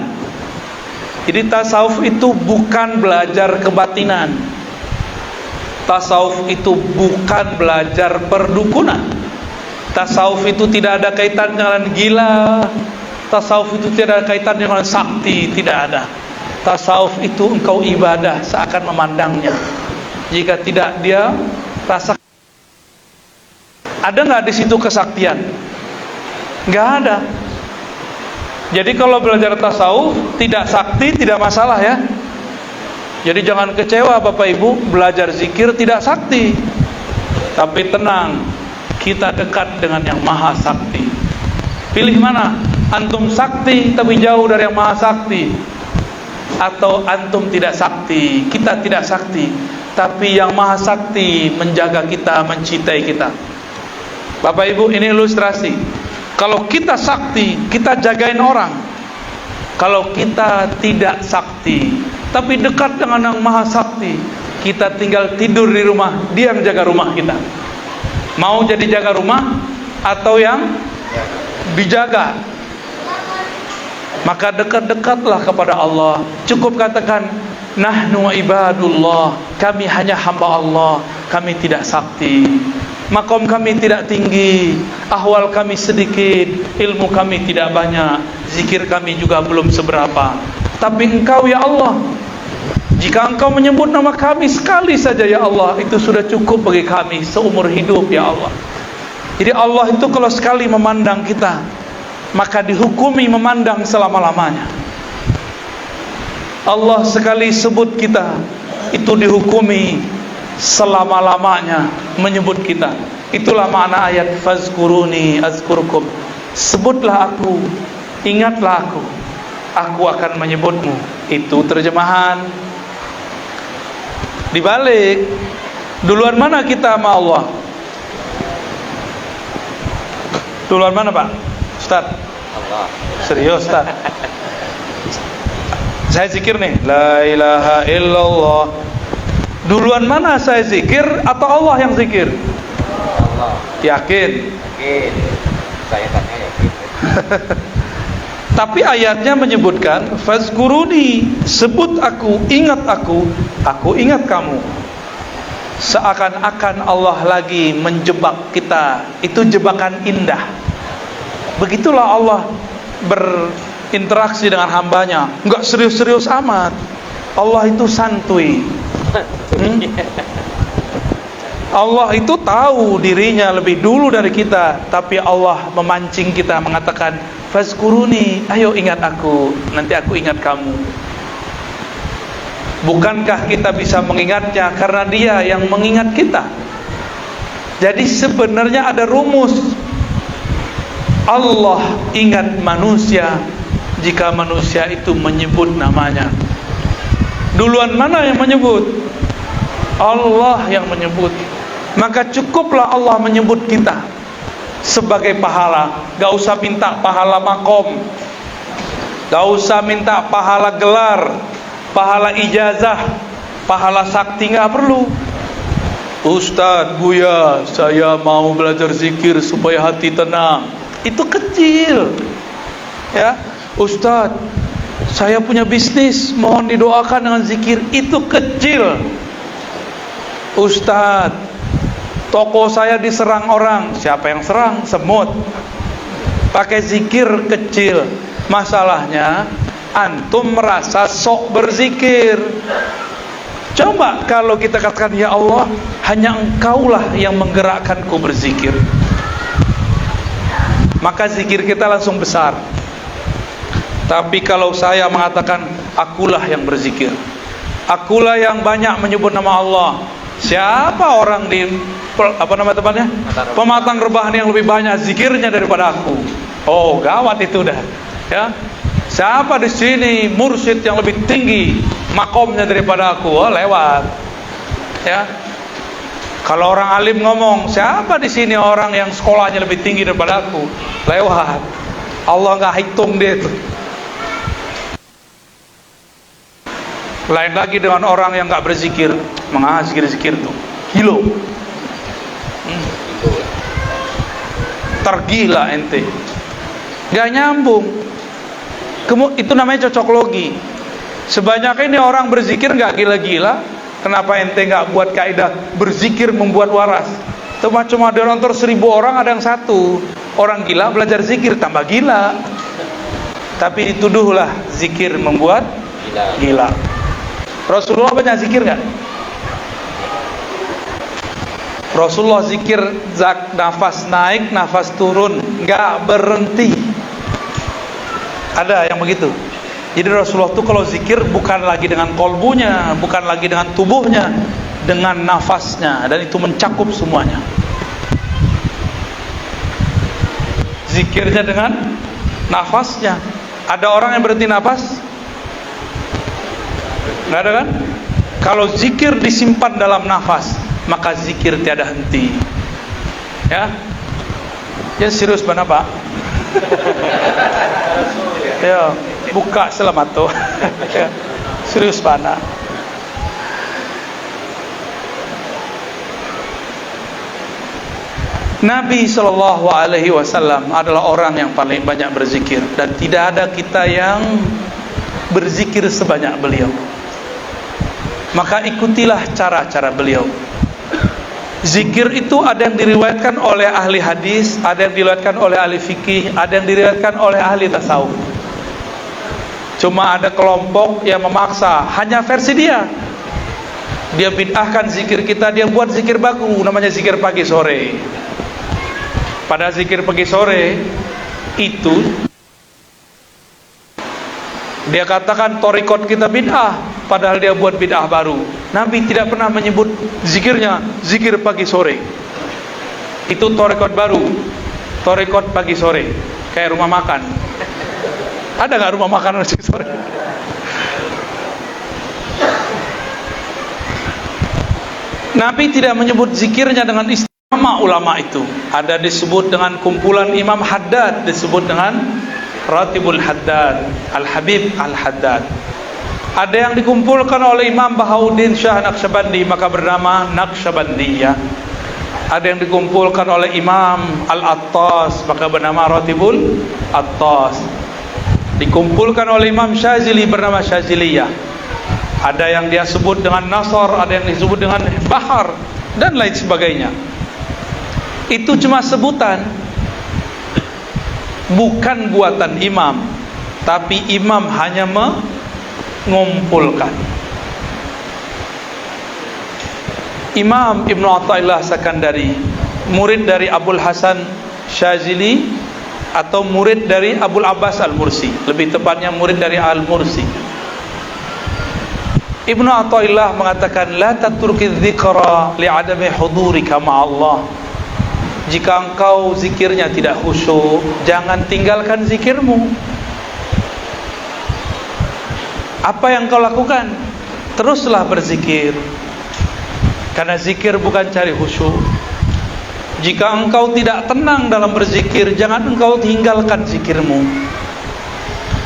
Jadi tasawuf itu bukan belajar kebatinan. Tasawuf itu bukan belajar perdukunan. Tasawuf itu tidak ada kaitan dengan gila. Tasawuf itu tidak ada kaitan dengan sakti, tidak ada. Tasawuf itu engkau ibadah seakan memandangnya. Jika tidak dia rasa. Ada nggak di situ kesaktian? Nggak ada. Jadi kalau belajar tasawuf tidak sakti tidak masalah ya. Jadi jangan kecewa Bapak Ibu belajar zikir tidak sakti. Tapi tenang, kita dekat dengan yang maha sakti. Pilih mana? Antum sakti tapi jauh dari yang maha sakti, atau antum tidak sakti, kita tidak sakti, tapi yang maha sakti menjaga kita, mencintai kita. Bapak Ibu, ini ilustrasi. Kalau kita sakti, kita jagain orang. Kalau kita tidak sakti tapi dekat dengan yang maha sakti, kita tinggal tidur di rumah, dia yang jaga rumah kita. Mau jadi jaga rumah atau yang dijaga? Maka dekat-dekatlah kepada Allah. Cukup katakan, nahnu ibadullah, kami hanya hamba Allah, kami tidak sakti. makom kami tidak tinggi, ahwal kami sedikit, ilmu kami tidak banyak, zikir kami juga belum seberapa. Tapi Engkau ya Allah, jika Engkau menyebut nama kami sekali saja ya Allah, itu sudah cukup bagi kami seumur hidup ya Allah. Jadi Allah itu kalau sekali memandang kita, maka dihukumi memandang selama-lamanya. Allah sekali sebut kita, itu dihukumi selama-lamanya menyebut kita. Itulah makna ayat fazkuruni azkurkum. Sebutlah aku, ingatlah aku akan menyebutmu. Itu terjemahan. Dibalik, duluan mana kita sama Allah? Duluan mana Pak Ustaz? Allah. Serius Ustaz? Saya zikir nih, la ilaha illallah. Duluan mana saya zikir atau Allah yang zikir? Allah. Yakin? Yakin. Saya tanya yakin. Tapi ayatnya menyebutkan fazkuruni, sebut aku, ingat aku ingat kamu. Seakan-akan Allah lagi menjebak kita. Itu jebakan indah. Begitulah Allah berinteraksi dengan hambanya. Enggak serius-serius amat. Allah itu santuy. Allah itu tahu dirinya lebih dulu dari kita, tapi Allah memancing kita, mengatakan fazkuruni, ayo ingat aku, nanti aku ingat kamu. Bukankah kita bisa mengingatnya karena dia yang mengingat kita? Jadi sebenarnya ada rumus. Allah ingat manusia jika manusia itu menyebut namanya. Duluan mana yang menyebut? Allah yang menyebut. Maka cukuplah Allah menyebut kita sebagai pahala. Gak usah minta pahala makom, gak usah minta pahala gelar, pahala ijazah, pahala sakti, gak perlu. Ustaz, Buya, saya mau belajar zikir supaya hati tenang. Itu kecil. Ya, Ustaz, saya punya bisnis, mohon didoakan dengan zikir. Itu kecil. Ustaz, toko saya diserang orang. Siapa yang serang? Semut. Pakai zikir kecil. Masalahnya antum merasa sok berzikir. Coba kalau kita katakan, ya Allah, hanya Engkaulah yang menggerakkanku berzikir, maka zikir kita langsung besar. Tapi kalau saya mengatakan akulah yang berzikir, akulah yang banyak menyebut nama Allah. Siapa orang di tempatnya? Pematang Rebahan yang lebih banyak zikirnya daripada aku? Oh, gawat itu dah. Ya. Siapa di sini mursyid yang lebih tinggi makomnya daripada aku? Oh, lewat. Ya. Kalau orang alim ngomong, siapa di sini orang yang sekolahnya lebih tinggi daripada aku? Lewat. Allah nggak hitung dia itu. Lain lagi dengan orang yang nggak berzikir, zikir tuh kilo, tergila ente, nggak nyambung. Itu namanya cocok logi. Sebanyak ini orang berzikir nggak gila-gila, kenapa ente nggak buat kaidah berzikir membuat waras? Itu cuma ada nonton 1000 orang, ada yang satu orang gila belajar zikir tambah gila. Tapi dituduhlah zikir membuat gila. Rasulullah banyak zikir nggak? Rasulullah zikir nafas naik, nafas turun, nggak berhenti. Ada yang begitu. Jadi Rasulullah itu kalau zikir bukan lagi dengan kolbunya, bukan lagi dengan tubuhnya, dengan nafasnya, dan itu mencakup semuanya. Zikirnya dengan nafasnya. Ada orang yang berhenti nafas? Nggak ada kan? Kalau zikir disimpan dalam nafas, maka zikir tiada henti. Ya, ya serius mana Pak? Ya, buka selamat tuh. Ya, serius mana? Nabi SAW adalah orang yang paling banyak berzikir, dan tidak ada kita yang berzikir sebanyak beliau. Maka ikutilah cara-cara beliau. Zikir itu ada yang diriwayatkan oleh ahli hadis, ada yang diriwayatkan oleh ahli fikih, ada yang diriwayatkan oleh ahli tasawuf. Cuma ada kelompok yang memaksa hanya versi dia. Dia bid'ahkan zikir kita, dia buat zikir baku, namanya zikir pagi sore. Pada zikir pagi sore itu dia katakan torikot kita bid'ah, padahal dia buat bid'ah baru. Nabi tidak pernah menyebut zikirnya zikir pagi sore. Itu torikot baru, torikot pagi sore, kayak rumah makan. Ada nggak rumah makan pagi sore? Nabi tidak menyebut zikirnya dengan istimewa ulama itu. Ada disebut dengan kumpulan Imam Haddad, disebut dengan Ratibul Haddad, Al-Habib Al-Haddad. Ada yang dikumpulkan oleh Imam Bahauddin Shah Naqsyabandi, maka bernama Naqsyabandiyah. Ada yang dikumpulkan oleh Imam Al-Attas, maka bernama Ratibul Attas. Dikumpulkan oleh Imam Syazili, bernama Syaziliyah. Ada yang dia sebut dengan Nasr, ada yang disebut dengan Bahar, dan lain sebagainya. Itu cuma sebutan, bukan buatan imam, tapi imam hanya mengumpulkan. Imam Ibn Athaillah Sakandari, murid dari Abul Hasan Syazili atau murid dari Abul Abbas Al-Mursi, lebih tepatnya murid dari Al-Mursi. Ibn Athaillah mengatakan, la tatruki dzikra li'adami hudurika ma'allah. Jika engkau zikirnya tidak khusyuk, jangan tinggalkan zikirmu. Apa yang kau lakukan? Teruslah berzikir, karena zikir bukan cari khusyuk. Jika engkau tidak tenang dalam berzikir, jangan engkau tinggalkan zikirmu,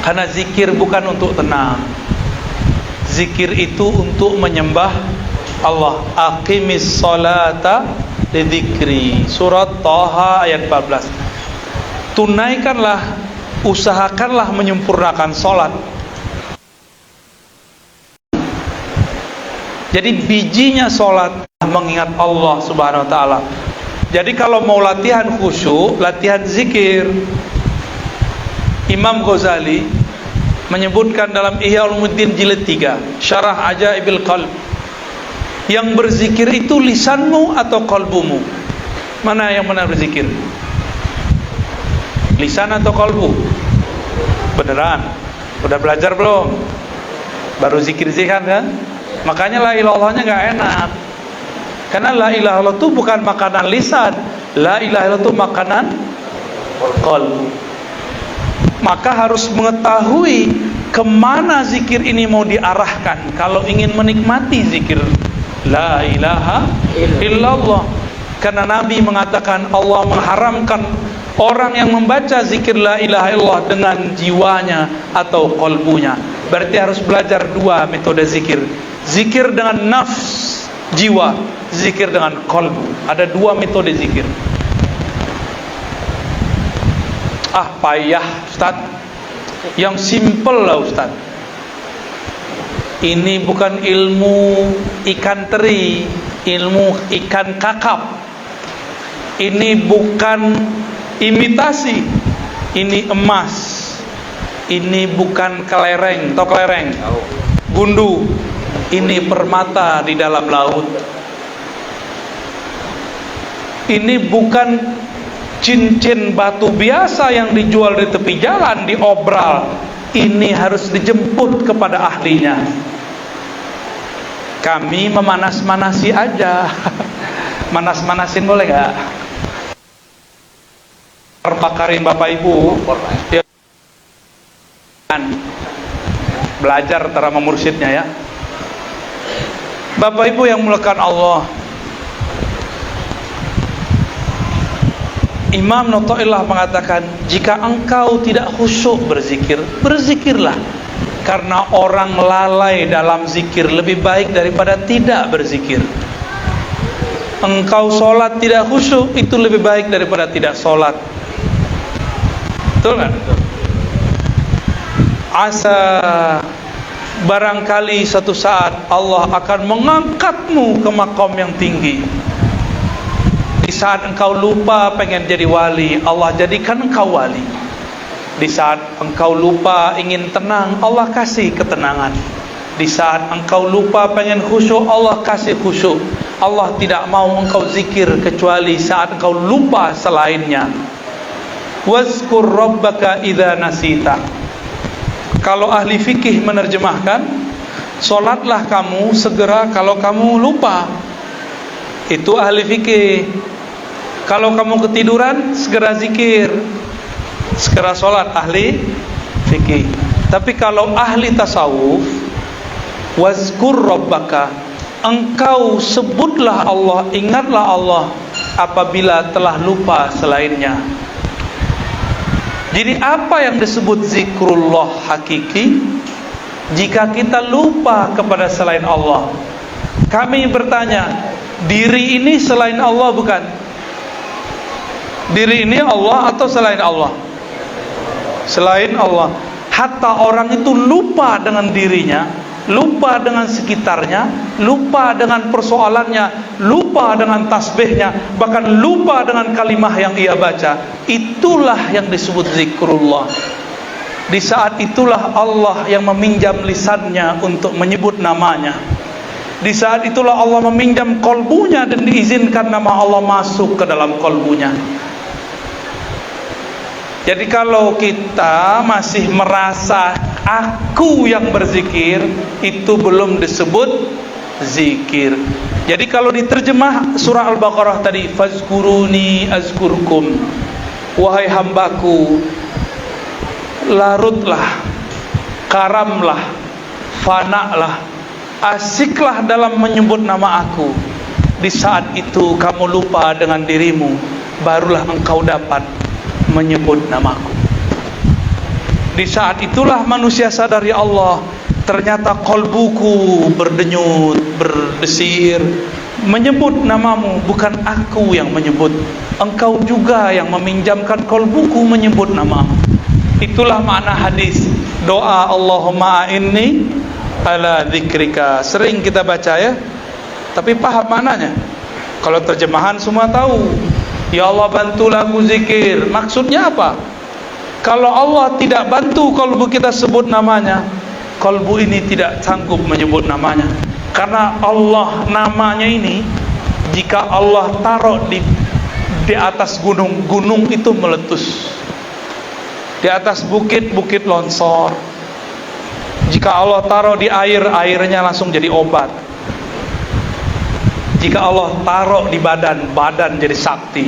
karena zikir bukan untuk tenang. Zikir itu untuk menyembah Allah. Aqimis salata lidzikri, surat Thaha ayat 14. Tunaikanlah, usahakanlah menyempurnakan salat. Jadi bijinya salat mengingat Allah Subhanahu wa taala. Jadi kalau mau latihan khusyuk, latihan zikir. Imam Ghazali menyebutkan dalam Ihya Ulumuddin jilid 3, Syarah Ajaibil Qalb, yang berzikir itu lisanmu atau kalbumu? Mana yang benar berzikir? Lisan atau kalbu? Beneran? Udah belajar belum? Baru zikir-zikir kan? Makanya la ilaha illallahnya gak enak. Karena la ilaha illallah itu bukan makanan lisan, la ilaha illallah itu makanan kalbu. Maka harus mengetahui kemana zikir ini mau diarahkan kalau ingin menikmati zikir la ilaha illallah. Karena Nabi mengatakan Allah mengharamkan orang yang membaca zikir la ilaha illallah dengan jiwanya atau qalbunya. Berarti harus belajar dua metode zikir. Zikir dengan nafs, jiwa, zikir dengan qalbu. Ada dua metode zikir. Payah Ustaz. Yang simple lah Ustaz. Ini bukan ilmu ikan teri, ilmu ikan kakap. Ini bukan imitasi, ini emas. Ini bukan kelereng, atau kelereng, gundu. Ini permata di dalam laut. Ini bukan cincin batu biasa yang dijual di tepi jalan, diobral. Ini harus dijemput kepada ahlinya. Kami memanas-manasi aja. Manas-manasin boleh gak? Bakarin Bapak Ibu ya. Belajar antara memursyidnya ya. Bapak Ibu yang mulakan Allah, Imam Athaillah mengatakan, jika engkau tidak khusyuk berzikir, berzikirlah. Karena orang lalai dalam zikir lebih baik daripada tidak berzikir. Engkau sholat tidak khusyuk, itu lebih baik daripada tidak sholat. Betul kan? Asa barangkali satu saat Allah akan mengangkatmu ke makom yang tinggi. saat engkau lupa pengen jadi wali, Allah jadikan engkau wali. Di saat engkau lupa ingin tenang, Allah kasih ketenangan. Di saat engkau lupa pengen khusyuk, Allah kasih khusyuk. Allah tidak mau engkau zikir kecuali saat engkau lupa selainnya. Wazkur rabbaka idza nasita. Kalau ahli fikih menerjemahkan, solatlah kamu segera kalau kamu lupa. Itu ahli fikih. Kalau kamu ketiduran, segera zikir, segera solat, ahli fikih. Tapi kalau ahli tasawuf, wazkur rabbaka, engkau sebutlah Allah, ingatlah Allah apabila telah lupa selainnya. Jadi apa yang disebut zikrullah hakiki? Jika kita lupa kepada selain Allah. Kami bertanya, diri ini selain Allah bukan? Diri ini Allah atau selain Allah? Selain Allah. Hatta orang itu lupa dengan dirinya, lupa dengan sekitarnya, lupa dengan persoalannya, lupa dengan tasbihnya, bahkan lupa dengan kalimah yang ia baca. Itulah yang disebut zikrullah. Di saat itulah Allah yang meminjam lisannya untuk menyebut namanya. Di saat itulah Allah meminjam kolbunya dan diizinkan nama Allah masuk ke dalam kolbunya. Jadi kalau kita masih merasa aku yang berzikir, itu belum disebut zikir. Jadi kalau diterjemah surah Al-Baqarah tadi, fazkuruni azkurkum, wahai hambaku, larutlah, karamlah, fanaklah, asiklah dalam menyebut nama aku. Di saat itu kamu lupa dengan dirimu, barulah engkau dapat menyebut namaku. Di saat itulah manusia sadar, ya Allah, ternyata kolbuku berdenyut, berdesir, menyebut namamu, bukan aku yang menyebut, engkau juga yang meminjamkan kolbuku menyebut namamu. Itulah makna hadis doa Allahumma a'inni ala dzikrika. Sering kita baca ya, tapi paham maknanya? Kalau terjemahan semua tahu, ya Allah bantulah aku zikir. Maksudnya apa? Kalau Allah tidak bantu kolbu kita sebut namanya, kolbu ini tidak sanggup menyebut namanya. Karena Allah namanya ini, jika Allah taruh di atas gunung, gunung itu meletus. Di atas bukit, bukit longsor. Jika Allah taruh di air, airnya langsung jadi obat. Jika Allah taruh di badan, badan jadi sakti.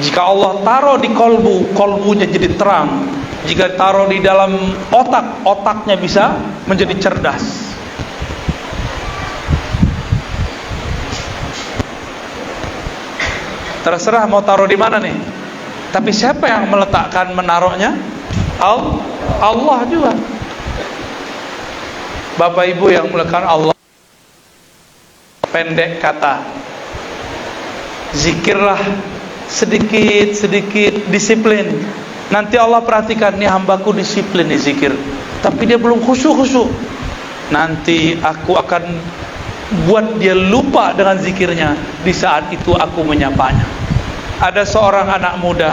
Jika Allah taruh di kolbu, kolbunya jadi terang. Jika taruh di dalam otak, otaknya bisa menjadi cerdas. Terserah mau taruh di mana nih. Tapi siapa yang meletakkan, menaruhnya? Allah juga. Bapak Ibu yang meletakkan Allah, pendek kata, zikirlah sedikit-sedikit, disiplin. Nanti Allah perhatikan, nih hambaku disiplin nih zikir, tapi dia belum khusyuk. Nanti aku akan buat dia lupa dengan zikirnya. Di saat itu aku menyapanya. Ada seorang anak muda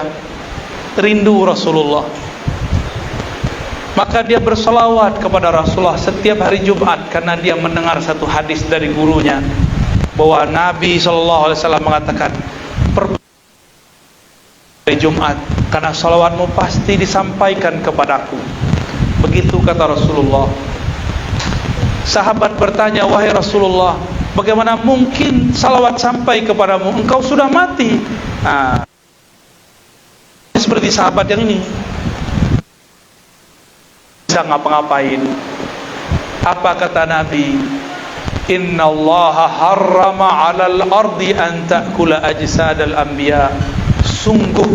rindu Rasulullah, maka dia berselawat kepada Rasulullah setiap hari Jumat, karena dia mendengar satu hadis dari gurunya bahwa Nabi SAW mengatakan, hari Jumat, karena salawatmu pasti disampaikan kepadaku. Begitu kata Rasulullah. Sahabat bertanya, wahai Rasulullah, bagaimana mungkin salawat sampai kepadamu? Engkau sudah mati. Nah, seperti sahabat yang ini, bisa ngapa-ngapain. Apa kata Nabi? Inna Allah harrama 'alal ardi an ta'kula ajsadal anbiya. Sungguh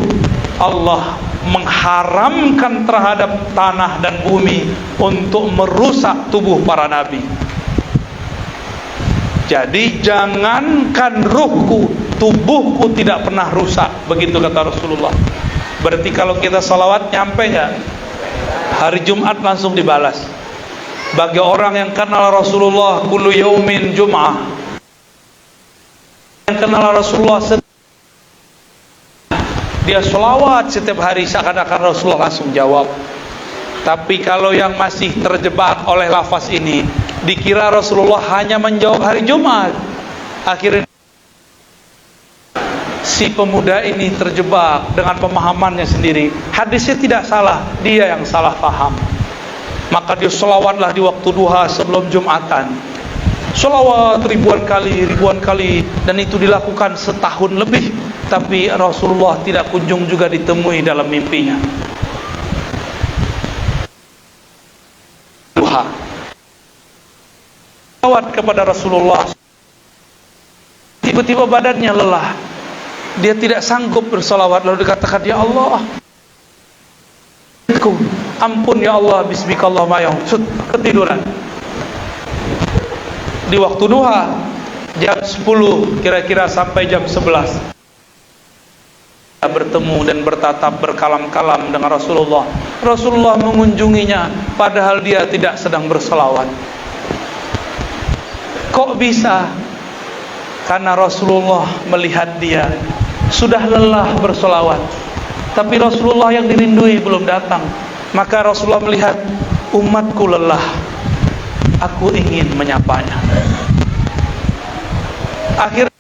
Allah mengharamkan terhadap tanah dan bumi untuk merusak tubuh para nabi. Jadi jangankan ruhku, tubuhku tidak pernah rusak. Begitu kata Rasulullah. Berarti kalau kita salawat nyampe nggak? Hari Jumat langsung dibalas. Bagi orang yang kenal Rasulullah, kullu yaumin jum'ah, yang kenal Rasulullah, dia sholawat setiap hari seakan-akan Rasulullah langsung jawab. Tapi kalau yang masih terjebak oleh lafaz ini, dikira Rasulullah hanya menjawab hari Jumat, akhirnya si pemuda ini terjebak dengan pemahamannya sendiri. Hadisnya tidak salah, dia yang salah paham. Maka dia sholawatlah di waktu duha sebelum Jumatan. Sholawat ribuan kali, dan itu dilakukan setahun lebih. Tapi Rasulullah tidak kunjung juga ditemui dalam mimpinya. Duha, sholawat kepada Rasulullah. Tiba-tiba badannya lelah, dia tidak sanggup bersolawat. Lalu dikatakan, ya Allah, ampun ya Allah, bismikallahumma ya, ketiduran. Di waktu duha, jam 10 kira-kira sampai jam 11, bertemu dan bertatap berkalam-kalam dengan Rasulullah. Rasulullah mengunjunginya padahal dia tidak sedang bersolawat. Kok bisa? Karena Rasulullah melihat dia sudah lelah bersolawat, tapi Rasulullah yang dirindui belum datang. Maka Rasulullah melihat, umatku lelah, aku ingin menyapanya. Akhirnya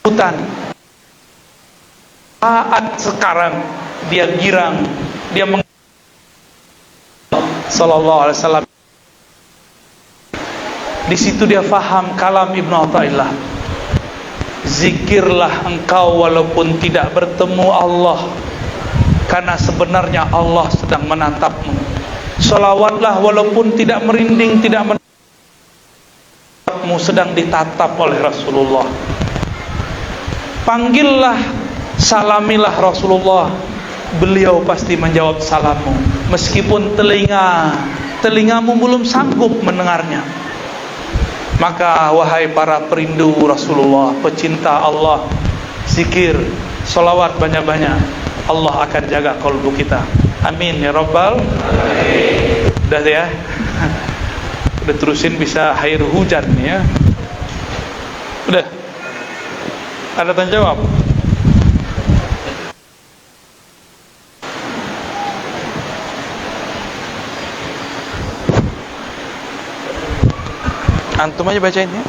hutan, saat sekarang dia girang, dia sallallahu alaihi wasallam. Di situ dia faham kalam Ibnu Athaillah. Zikirlah engkau walaupun tidak bertemu Allah, karena sebenarnya Allah sedang menatapmu. Sholawatlah walaupun tidak merinding, tidak menatapmu, sedang ditatap oleh Rasulullah. Panggillah, salamilah Rasulullah, beliau pasti menjawab salammu, meskipun telingamu belum sanggup mendengarnya. Maka wahai para perindu Rasulullah, pecinta Allah, zikir, sholawat banyak-banyak, Allah akan jaga kalbu kita. Amin ya Rabbal alamin. Udah ya, udah terusin bisa air hujan ya. Udah, ada tanya jawab? Antum aja bacain ya.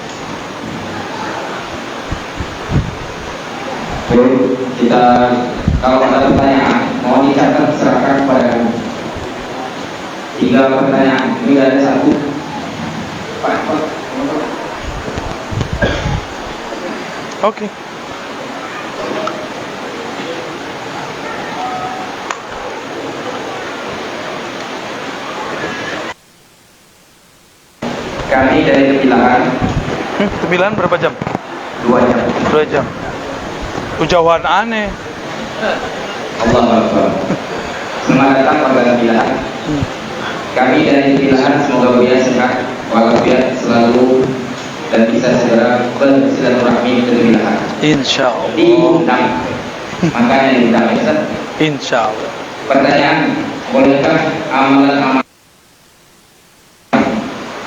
Baik, kita kalau ada pertanyaan mohon dicatat, serahkan kepada kami. 3 pertanyaan, ini ada 1. Pak. Oke. Kami dari Tepilahan. Tepilahan berapa jam? 2 jam. 2 jam. Jauhan aneh. Allah Akbar. Selamat datang pada Tepilahan. Kami dari Tepilahan, semoga beliau sehat walafiat selalu dan bisa segera bersilaturahmi ke Tepilahan. Insyaallah. Diundang. Makanya diundang, Ustaz. Insyaallah. Pertanyaan, bolehkah amalan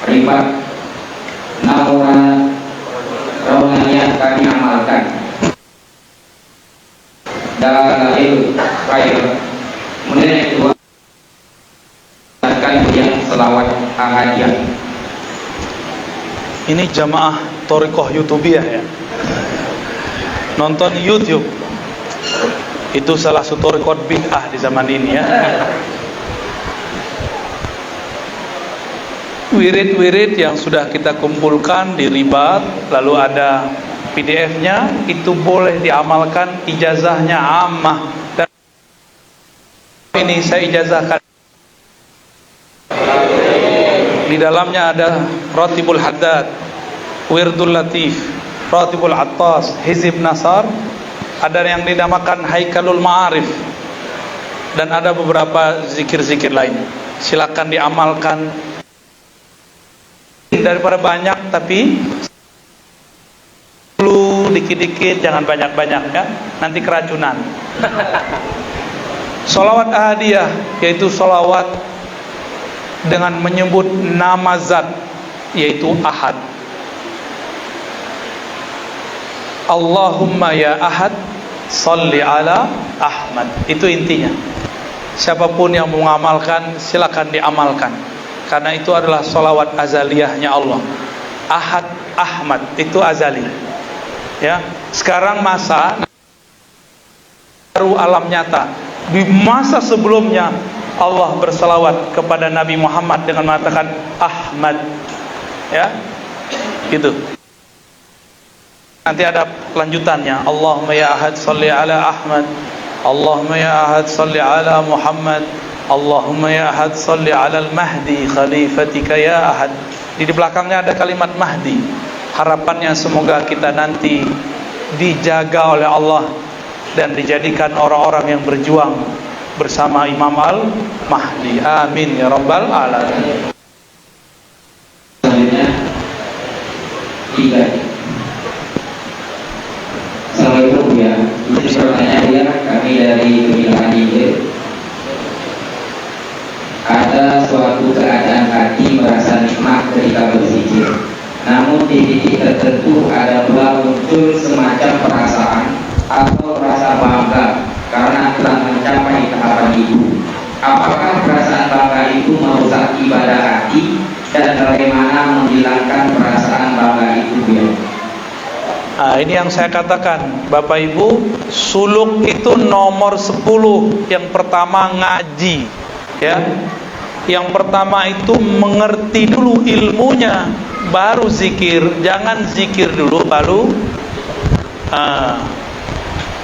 ribat namun rohaniah kami amalkan dalam lahir khair? Kemudian yang kedua, akan yang selawat ahadiyah. Ini jamaah Thariqah YouTubiah ya, nonton YouTube. Itu salah satu thariqah bid'ah di zaman ini ya. Wirid-wirid yang sudah kita kumpulkan di ribat, lalu ada PDF-nya, itu boleh diamalkan, ijazahnya ammah. Dan ini saya ijazahkan. Di dalamnya ada Ratibul Haddad, Wirdul Latif, Ratibul Attas, Hizib Nasar, ada yang dinamakan Haikalul Ma'arif, dan ada beberapa zikir-zikir lain. Silakan diamalkan. Daripada banyak, tapi perlu dikit-dikit, jangan banyak-banyak ya, nanti keracunan. Sholawat ahadiyah, yaitu sholawat dengan menyebut nama zat yaitu Ahad. Allahumma ya Ahad salli ala Ahmad. Itu intinya. Siapapun yang mengamalkan, silakan diamalkan, karena itu adalah sholawat azaliyahnya Allah. Ahad Ahmad itu azali. Ya, sekarang masa baru alam nyata. Di masa sebelumnya Allah berselawat kepada Nabi Muhammad dengan mengatakan Ahmad. Ya, gitu. Nanti ada lanjutannya. Allahumma ya Ahad salli ala Ahmad. Allahumma ya Ahad salli ala Muhammad. Allahumma ya Ahad salli ala al-Mahdi khalifatika ya Ahad. Di belakangnya ada kalimat Mahdi. Harapannya semoga kita nanti dijaga oleh Allah dan dijadikan orang-orang yang berjuang bersama Imam Al-Mahdi. Amin ya rabbal alamin. Selanjutnya 3. Assalamualaikum ya. Ini pertanyaan ya, kami dari Pemilangan Injil. Ada suatu keadaan hati merasa nikmat ketika berzikir, namun di titik tertentu ada pula muncul semacam perasaan atau rasa bangga karena telah mencapai tahapan itu. Apakah perasaan bangga itu merusak ibadah hati, dan bagaimana menghilangkan perasaan bangga itu ya? Nah, ini yang saya katakan, Bapak Ibu, suluk itu nomor 10. Yang pertama ngaji, ya. Yang pertama itu mengerti dulu ilmunya, baru zikir. Jangan zikir dulu baru.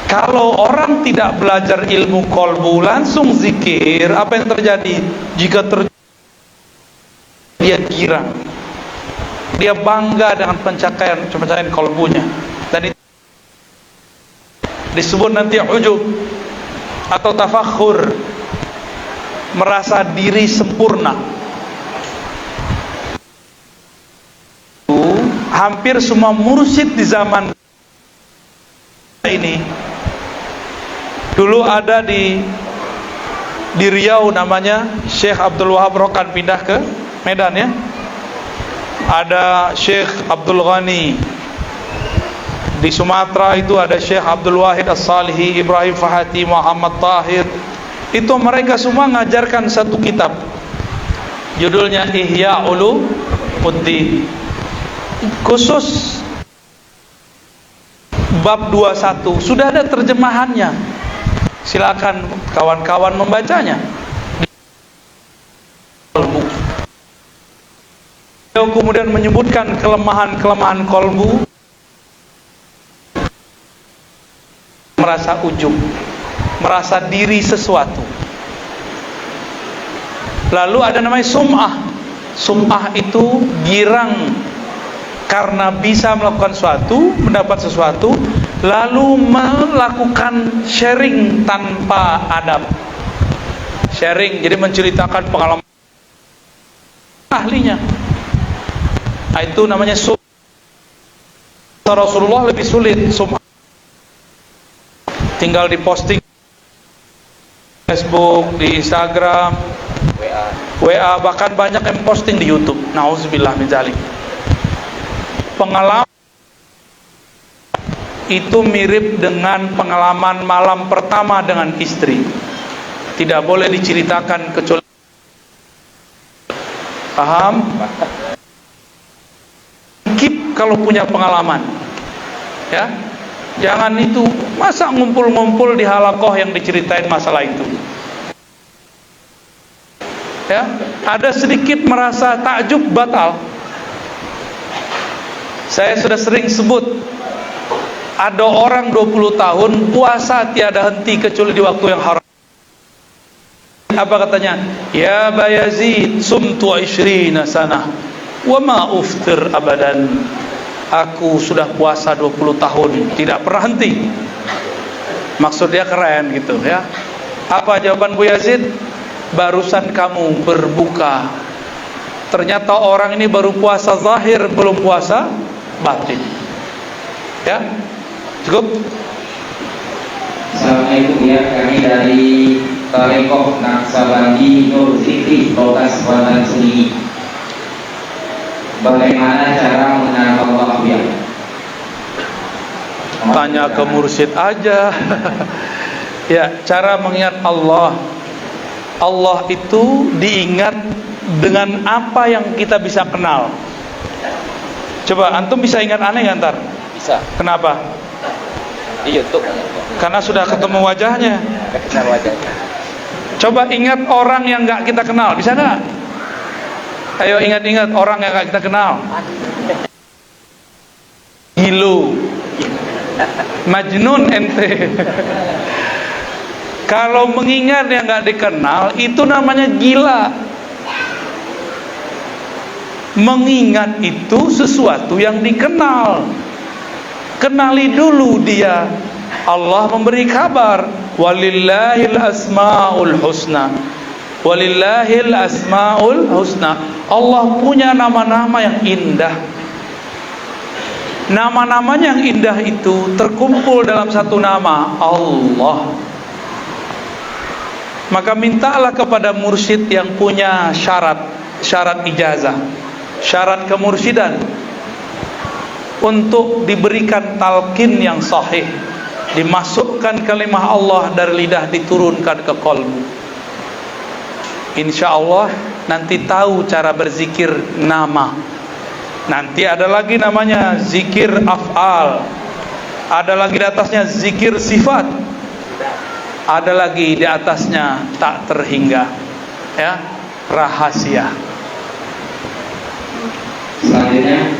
Kalau orang tidak belajar ilmu kolbu langsung zikir, apa yang terjadi? Jika dia girang, dia bangga dengan pencapaian kolbunya, dan itu disebut nanti ujub atau tafakhur, merasa diri sempurna. Hampir semua mursyid di zaman ini, dulu ada di Riau namanya Syekh Abdul Wahab Rokan, pindah ke Medan ya. Ada Syekh Abdul Ghani. Di Sumatera itu ada Syekh Abdul Wahid As-Salihi, Ibrahim Fahati, Muhammad Tahir. Itu mereka semua ngajarkan satu kitab, judulnya Ihya Ulumuddin, khusus bab 21. Sudah ada terjemahannya, silakan kawan-kawan membacanya. Beliau kemudian menyebutkan kelemahan-kelemahan kolbu, merasa ujub, merasa diri sesuatu. Lalu ada namanya sum'ah. Sum'ah itu girang karena bisa melakukan sesuatu, mendapat sesuatu, lalu melakukan sharing tanpa adab. Sharing, jadi menceritakan pengalaman ahlinya. Nah, itu namanya sum'ah. Rasulullah lebih sulit sum'ah. Tinggal diposting Facebook, di Instagram, WA, bahkan banyak yang posting di YouTube. Nauzubillah min dzalik. Pengalaman itu mirip dengan pengalaman malam pertama dengan istri. Tidak boleh diceritakan kecuali, paham? Keep kalau punya pengalaman, ya. Jangan itu, masa ngumpul-ngumpul di halakoh yang diceritain masalah itu. Ya, ada sedikit merasa takjub batal. Saya sudah sering sebut, ada orang 20 tahun puasa tiada henti kecuali di waktu yang haram. Apa katanya? Ya Bayazid, sumtu 20 sanah wa ma uftir abadan. Aku sudah puasa 20 tahun, tidak pernah henti. Maksud dia keren gitu ya. Apa jawaban Bu Yazid? Barusan kamu berbuka. Ternyata orang ini baru puasa zahir, belum puasa batin. Ya, cukup. Assalamualaikum ya, kami dari Tarekoh Naksabandi Nur Zikri, Rokas Selatan Sunyi. bagaimana cara mengenal Allah ya? Tanya ke mursyid aja. Ya, cara mengingat Allah. Allah itu diingat dengan apa yang kita bisa kenal. Coba antum bisa ingat aneh nggak ntar? Bisa. Kenapa? Di YouTube. Karena sudah ketemu wajahnya. Kenal wajahnya. Coba ingat orang yang nggak kita kenal, bisa nggak? Ayo ingat-ingat orang yang nggak kita kenal. Gilu, Majnun ente. Kalau mengingat yang nggak dikenal, itu namanya gila. Mengingat itu sesuatu yang dikenal. Kenali dulu dia. Allah memberi kabar, walillahil asmaul husna. Walillahil asmaul husna. Allah punya nama-nama yang indah. Nama-namanya yang indah itu terkumpul dalam satu nama, Allah. Maka mintalah kepada mursyid yang punya syarat ijazah, syarat kemursyidan, untuk diberikan talqin yang sahih, dimasukkan kalimah Allah dari lidah, diturunkan ke qalbu. Insya Allah nanti tahu cara berzikir nama. Nanti ada lagi namanya zikir af'al, ada lagi di atasnya zikir sifat, ada lagi di atasnya tak terhingga, ya, rahasia. Selanjutnya,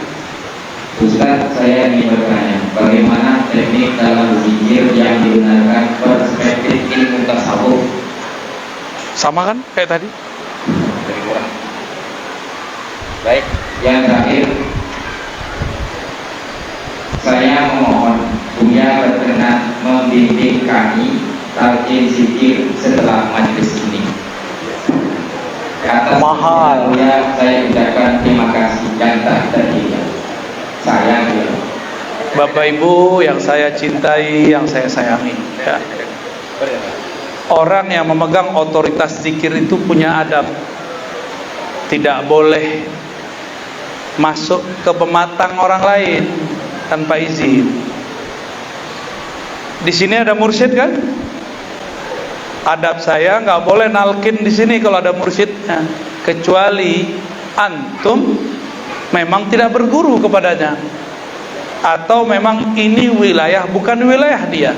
Ustaz, saya ingin bertanya, bagaimana teknik dalam berzikir yang digunakan perspektif ilmu tasawuf? Sama kan kayak tadi? Lebih murah. Baik. Yang terakhir, saya memohon Buya berkenan membimbing kami talqin zikir setelah majelis ini. Atas Mahal. Buya, saya ucapkan terima kasih yang tak terhingga. Sayang ya. Bapak Ibu yang saya cintai, yang saya sayangi, ya. Orang yang memegang otoritas zikir itu punya adab. Tidak boleh masuk ke pematang orang lain tanpa izin. Di sini ada mursyid kan? Adab saya nggak boleh nalkin di sini kalau ada mursyidnya, kecuali antum memang tidak berguru kepadanya, atau memang ini wilayah bukan wilayah dia.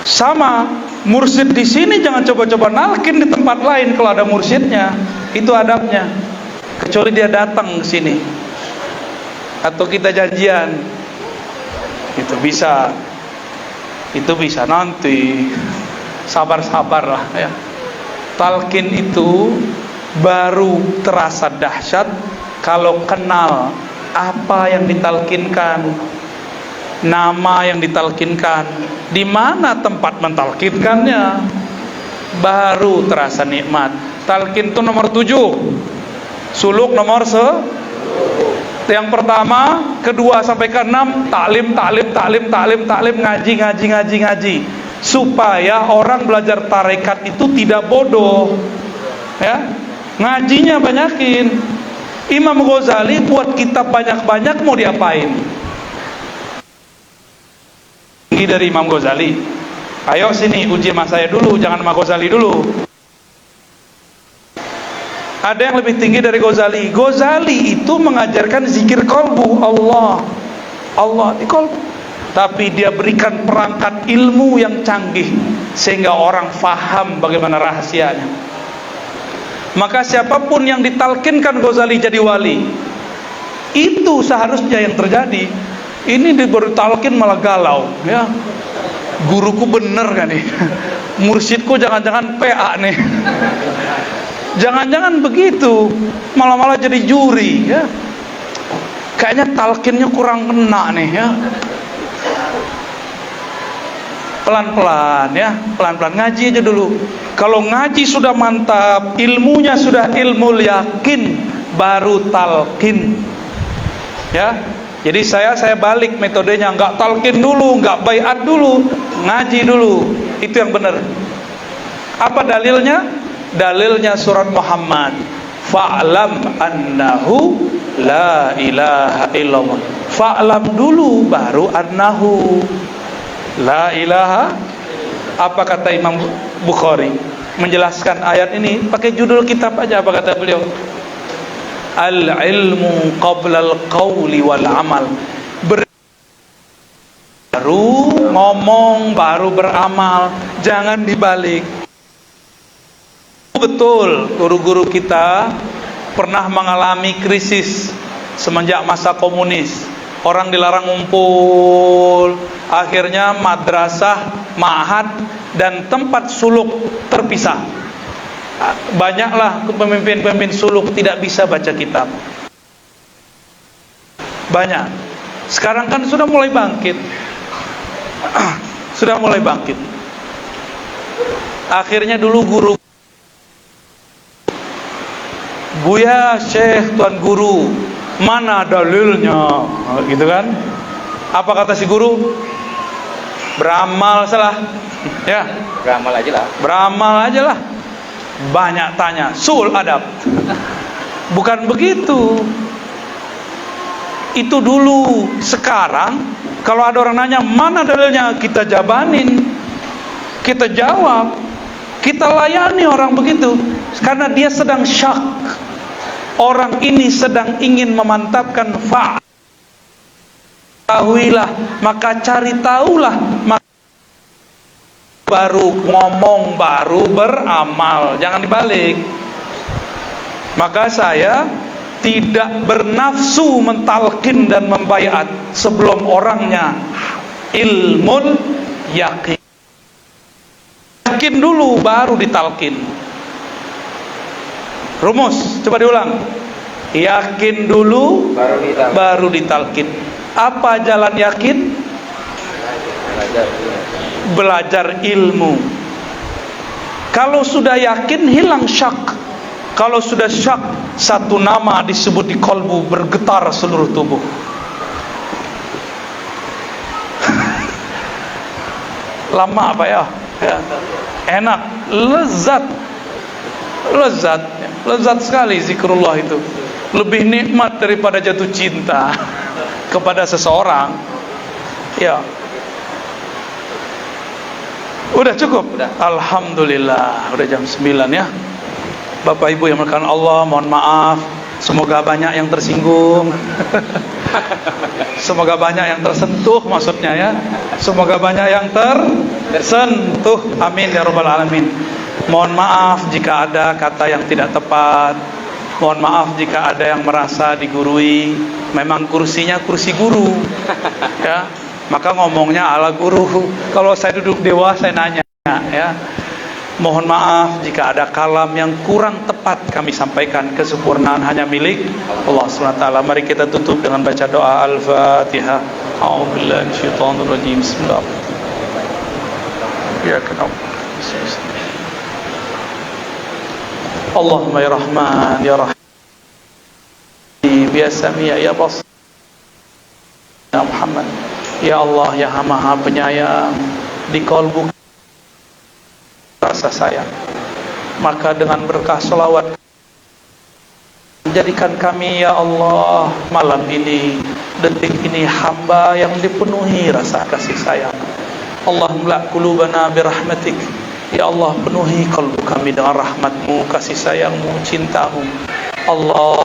Sama mursyid di sini jangan coba-coba nalkin di tempat lain kalau ada mursyidnya. Itu adabnya. Kecuali dia datang ke sini atau kita janjian, itu bisa nanti sabar-sabarlah ya. Talqin itu baru terasa dahsyat kalau kenal apa yang ditalkinkan, nama yang ditalkinkan, di mana tempat mentalkinkannya, baru terasa nikmat. Talqin itu nomor 7. Suluk nomor yang pertama, kedua sampai ke 6, taklim, ngaji, supaya orang belajar tarekat itu tidak bodoh, ya. Ngajinya banyakin. Imam Ghazali buat kitab banyak-banyak, mau diapain? Ini dari Imam Ghazali. Ayo sini uji sama saya dulu, jangan sama Ghazali dulu. Ada yang lebih tinggi dari Ghazali. Ghazali itu mengajarkan zikir qalbu, Allah di qalbu. Tapi dia berikan perangkat ilmu yang canggih sehingga orang faham bagaimana rahasianya. Maka siapapun yang ditalkinkan Ghazali jadi wali, itu seharusnya yang terjadi. Ini diberi talkin malah galau, ya. Guruku bener kan nih, mursyidku jangan-jangan PA nih. Jangan-jangan begitu, malah jadi juri, ya. Kayaknya talkinnya kurang kena nih, ya. Pelan-pelan, ya, pelan-pelan ngaji aja dulu. Kalau ngaji sudah mantap, ilmunya sudah ilmu yakin, baru talkin, ya. Jadi saya balik metodenya, nggak talkin dulu, nggak baiat dulu, ngaji dulu, itu yang benar. Apa dalilnya? Dalilnya surat Muhammad, Fa'lam annahu la ilaha illallah. Fa'lam dulu baru annahu la ilaha. Apa kata Imam Bukhari menjelaskan ayat ini pakai judul kitab aja? Apa kata beliau? Al-ilmu qabla al-qawli wal amal. Baru ngomong, baru beramal, jangan dibalik. Betul, guru-guru kita pernah mengalami krisis semenjak masa komunis. Orang dilarang ngumpul, akhirnya madrasah, ma'had, dan tempat suluk terpisah. Banyaklah pemimpin-pemimpin suluk tidak bisa baca kitab. Banyak. Sekarang kan sudah mulai bangkit. Sudah mulai bangkit. Akhirnya dulu guru, Buya, Syekh, Tuan Guru, mana dalilnya? Gitu kan? Apa kata si guru? Beramal salah. Ya, Beramal aja lah. beramal aja lah. Banyak tanya, sul adab. Bukan begitu. Itu dulu. Sekarang kalau ada orang nanya mana dalilnya, kita jabanin, kita jawab, kita layani orang begitu. Karena dia sedang syak. Orang ini sedang ingin memantapkan tahuilah, maka cari tahulah, maka baru ngomong, baru beramal. Jangan dibalik. Maka saya tidak bernafsu mentalkin dan membaiat sebelum orangnya ilmun yakin. Yakin dulu baru ditalkin. Rumus, coba diulang. Yakin dulu baru ditalkin. Apa jalan yakin? Belajar ilmu. Kalau sudah yakin hilang syak. Kalau sudah syak, satu nama disebut di kolbu, bergetar seluruh tubuh. Lama apa ya? Enak, lezat. Lezat sekali zikrullah itu. Lebih nikmat daripada jatuh cinta kepada seseorang. Ya. Udah cukup? Udah. Alhamdulillah, udah jam 9 ya. Bapak Ibu yang dimuliakan Allah, mohon maaf, semoga banyak yang tersinggung. Semoga banyak yang tersentuh, maksudnya ya. Semoga banyak yang tersentuh. Amin ya rabbal alamin. Mohon maaf jika ada kata yang tidak tepat. Mohon maaf jika ada yang merasa digurui. Memang kursinya kursi guru, ya. Maka ngomongnya ala guru. Kalau saya duduk dewa, saya nanya, ya. Mohon maaf jika ada kalam yang kurang tepat kami sampaikan. Kesempurnaan hanya milik Allah SWT. Mari kita tutup dengan baca doa Al-Fatihah. A'udzubillahi minasyaitonir rajim. Bismillahirrahmanirrahim. Ya kenapa? Allahumma ya Rahman ya Rahim ya Sami ya Basir ya Muhammad. Ya Allah ya Maha Penyayang, di kolbu rasa sayang, maka dengan berkah sholawat jadikan kami ya Allah malam ini, detik ini hamba yang dipenuhi rasa kasih sayang. Allahumma qulubana birahmatik. Ya Allah, penuhi kalbu kami dengan rahmatmu, kasih sayangmu, cintamu. Allah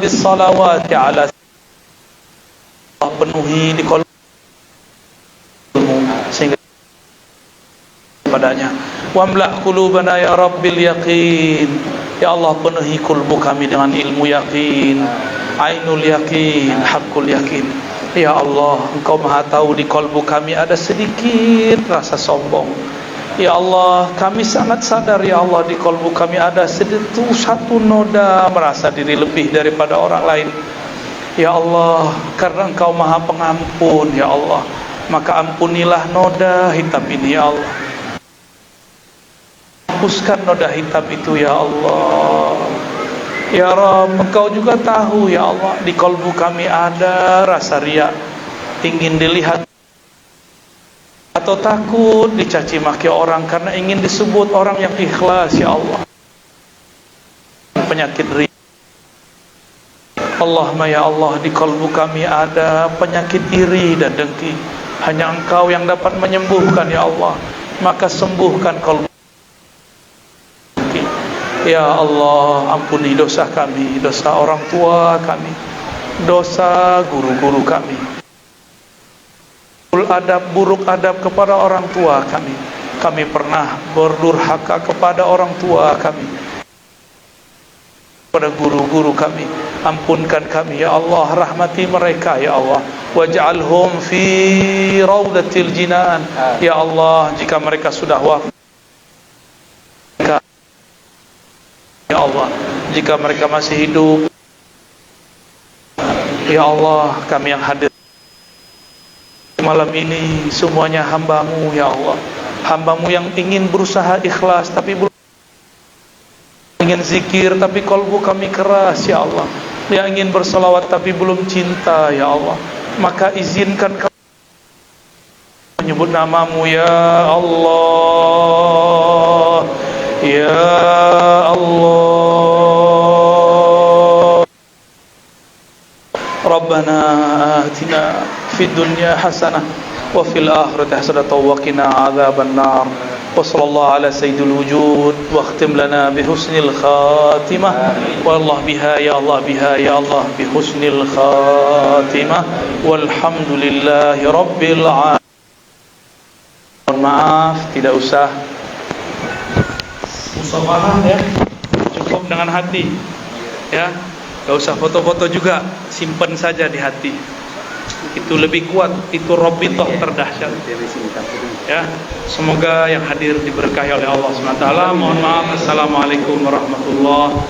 bis salawati ala, Allah penuhi di kalbumu sehingga padanya. Wamla' qulubana ya rabbil yaqin. Ya Allah, penuhi kalbu kami dengan ilmu yakin, ainul yakin, haqqul yakin. Ya Allah, Engkau Maha tahu di kalbu kami ada sedikit rasa sombong. Ya Allah, kami sangat sadar ya Allah di kalbu kami ada sedikit satu noda merasa diri lebih daripada orang lain. Ya Allah, karena Engkau Maha Pengampun ya Allah, maka ampunilah noda hitam ini ya Allah. Hapuskan noda hitam itu ya Allah. Ya Rabb, Engkau juga tahu ya Allah di kalbu kami ada rasa riya, ingin dilihat atau takut dicaci maki orang karena ingin disebut orang yang ikhlas ya Allah. penyakit ri. Allahumma ya Allah, di kalbu kami ada penyakit iri dan dengki. Hanya Engkau yang dapat menyembuhkan ya Allah. Maka sembuhkan kalbu. Ya Allah, ampuni dosa kami, dosa orang tua kami, dosa guru-guru kami, buruk adab kepada orang tua kami. Kami pernah berdurhaka kepada orang tua kami, kepada guru-guru kami. Ampunkan kami ya Allah, rahmati mereka ya Allah. Waj'alhum fi raudatil jinan. Ya Allah, jika mereka sudah wafat, ya Allah, jika mereka masih hidup, ya Allah, kami yang hadir malam ini semuanya hamba-Mu ya Allah. Hamba-Mu yang ingin berusaha ikhlas tapi belum, ingin zikir tapi kalbu kami keras ya Allah. Yang ingin bersalawat tapi belum cinta ya Allah. Maka izinkan kami menyebut nama-Mu ya Allah, ya Allah. Rabbana atina fid dunya hasanah wa fil akhirati hasanah wa qina adzaban nar. Wa sallallahu ala sayyidil wujud wa khtim lana bi husnil khatimah. Wallah biha ya Allah, biha ya Allah, bi husnil khatimah. Walhamdulillahi rabbil alamin. Mohon maaf, tidak usah musafahah ya, cukup dengan hati ya. Gak usah foto-foto juga, simpan saja di hati. Itu lebih kuat, itu robitoh terdahsyat ya. Semoga yang hadir diberkahi oleh Allah SWT. Mohon maaf. Assalamualaikum warahmatullahi wabarakatuh.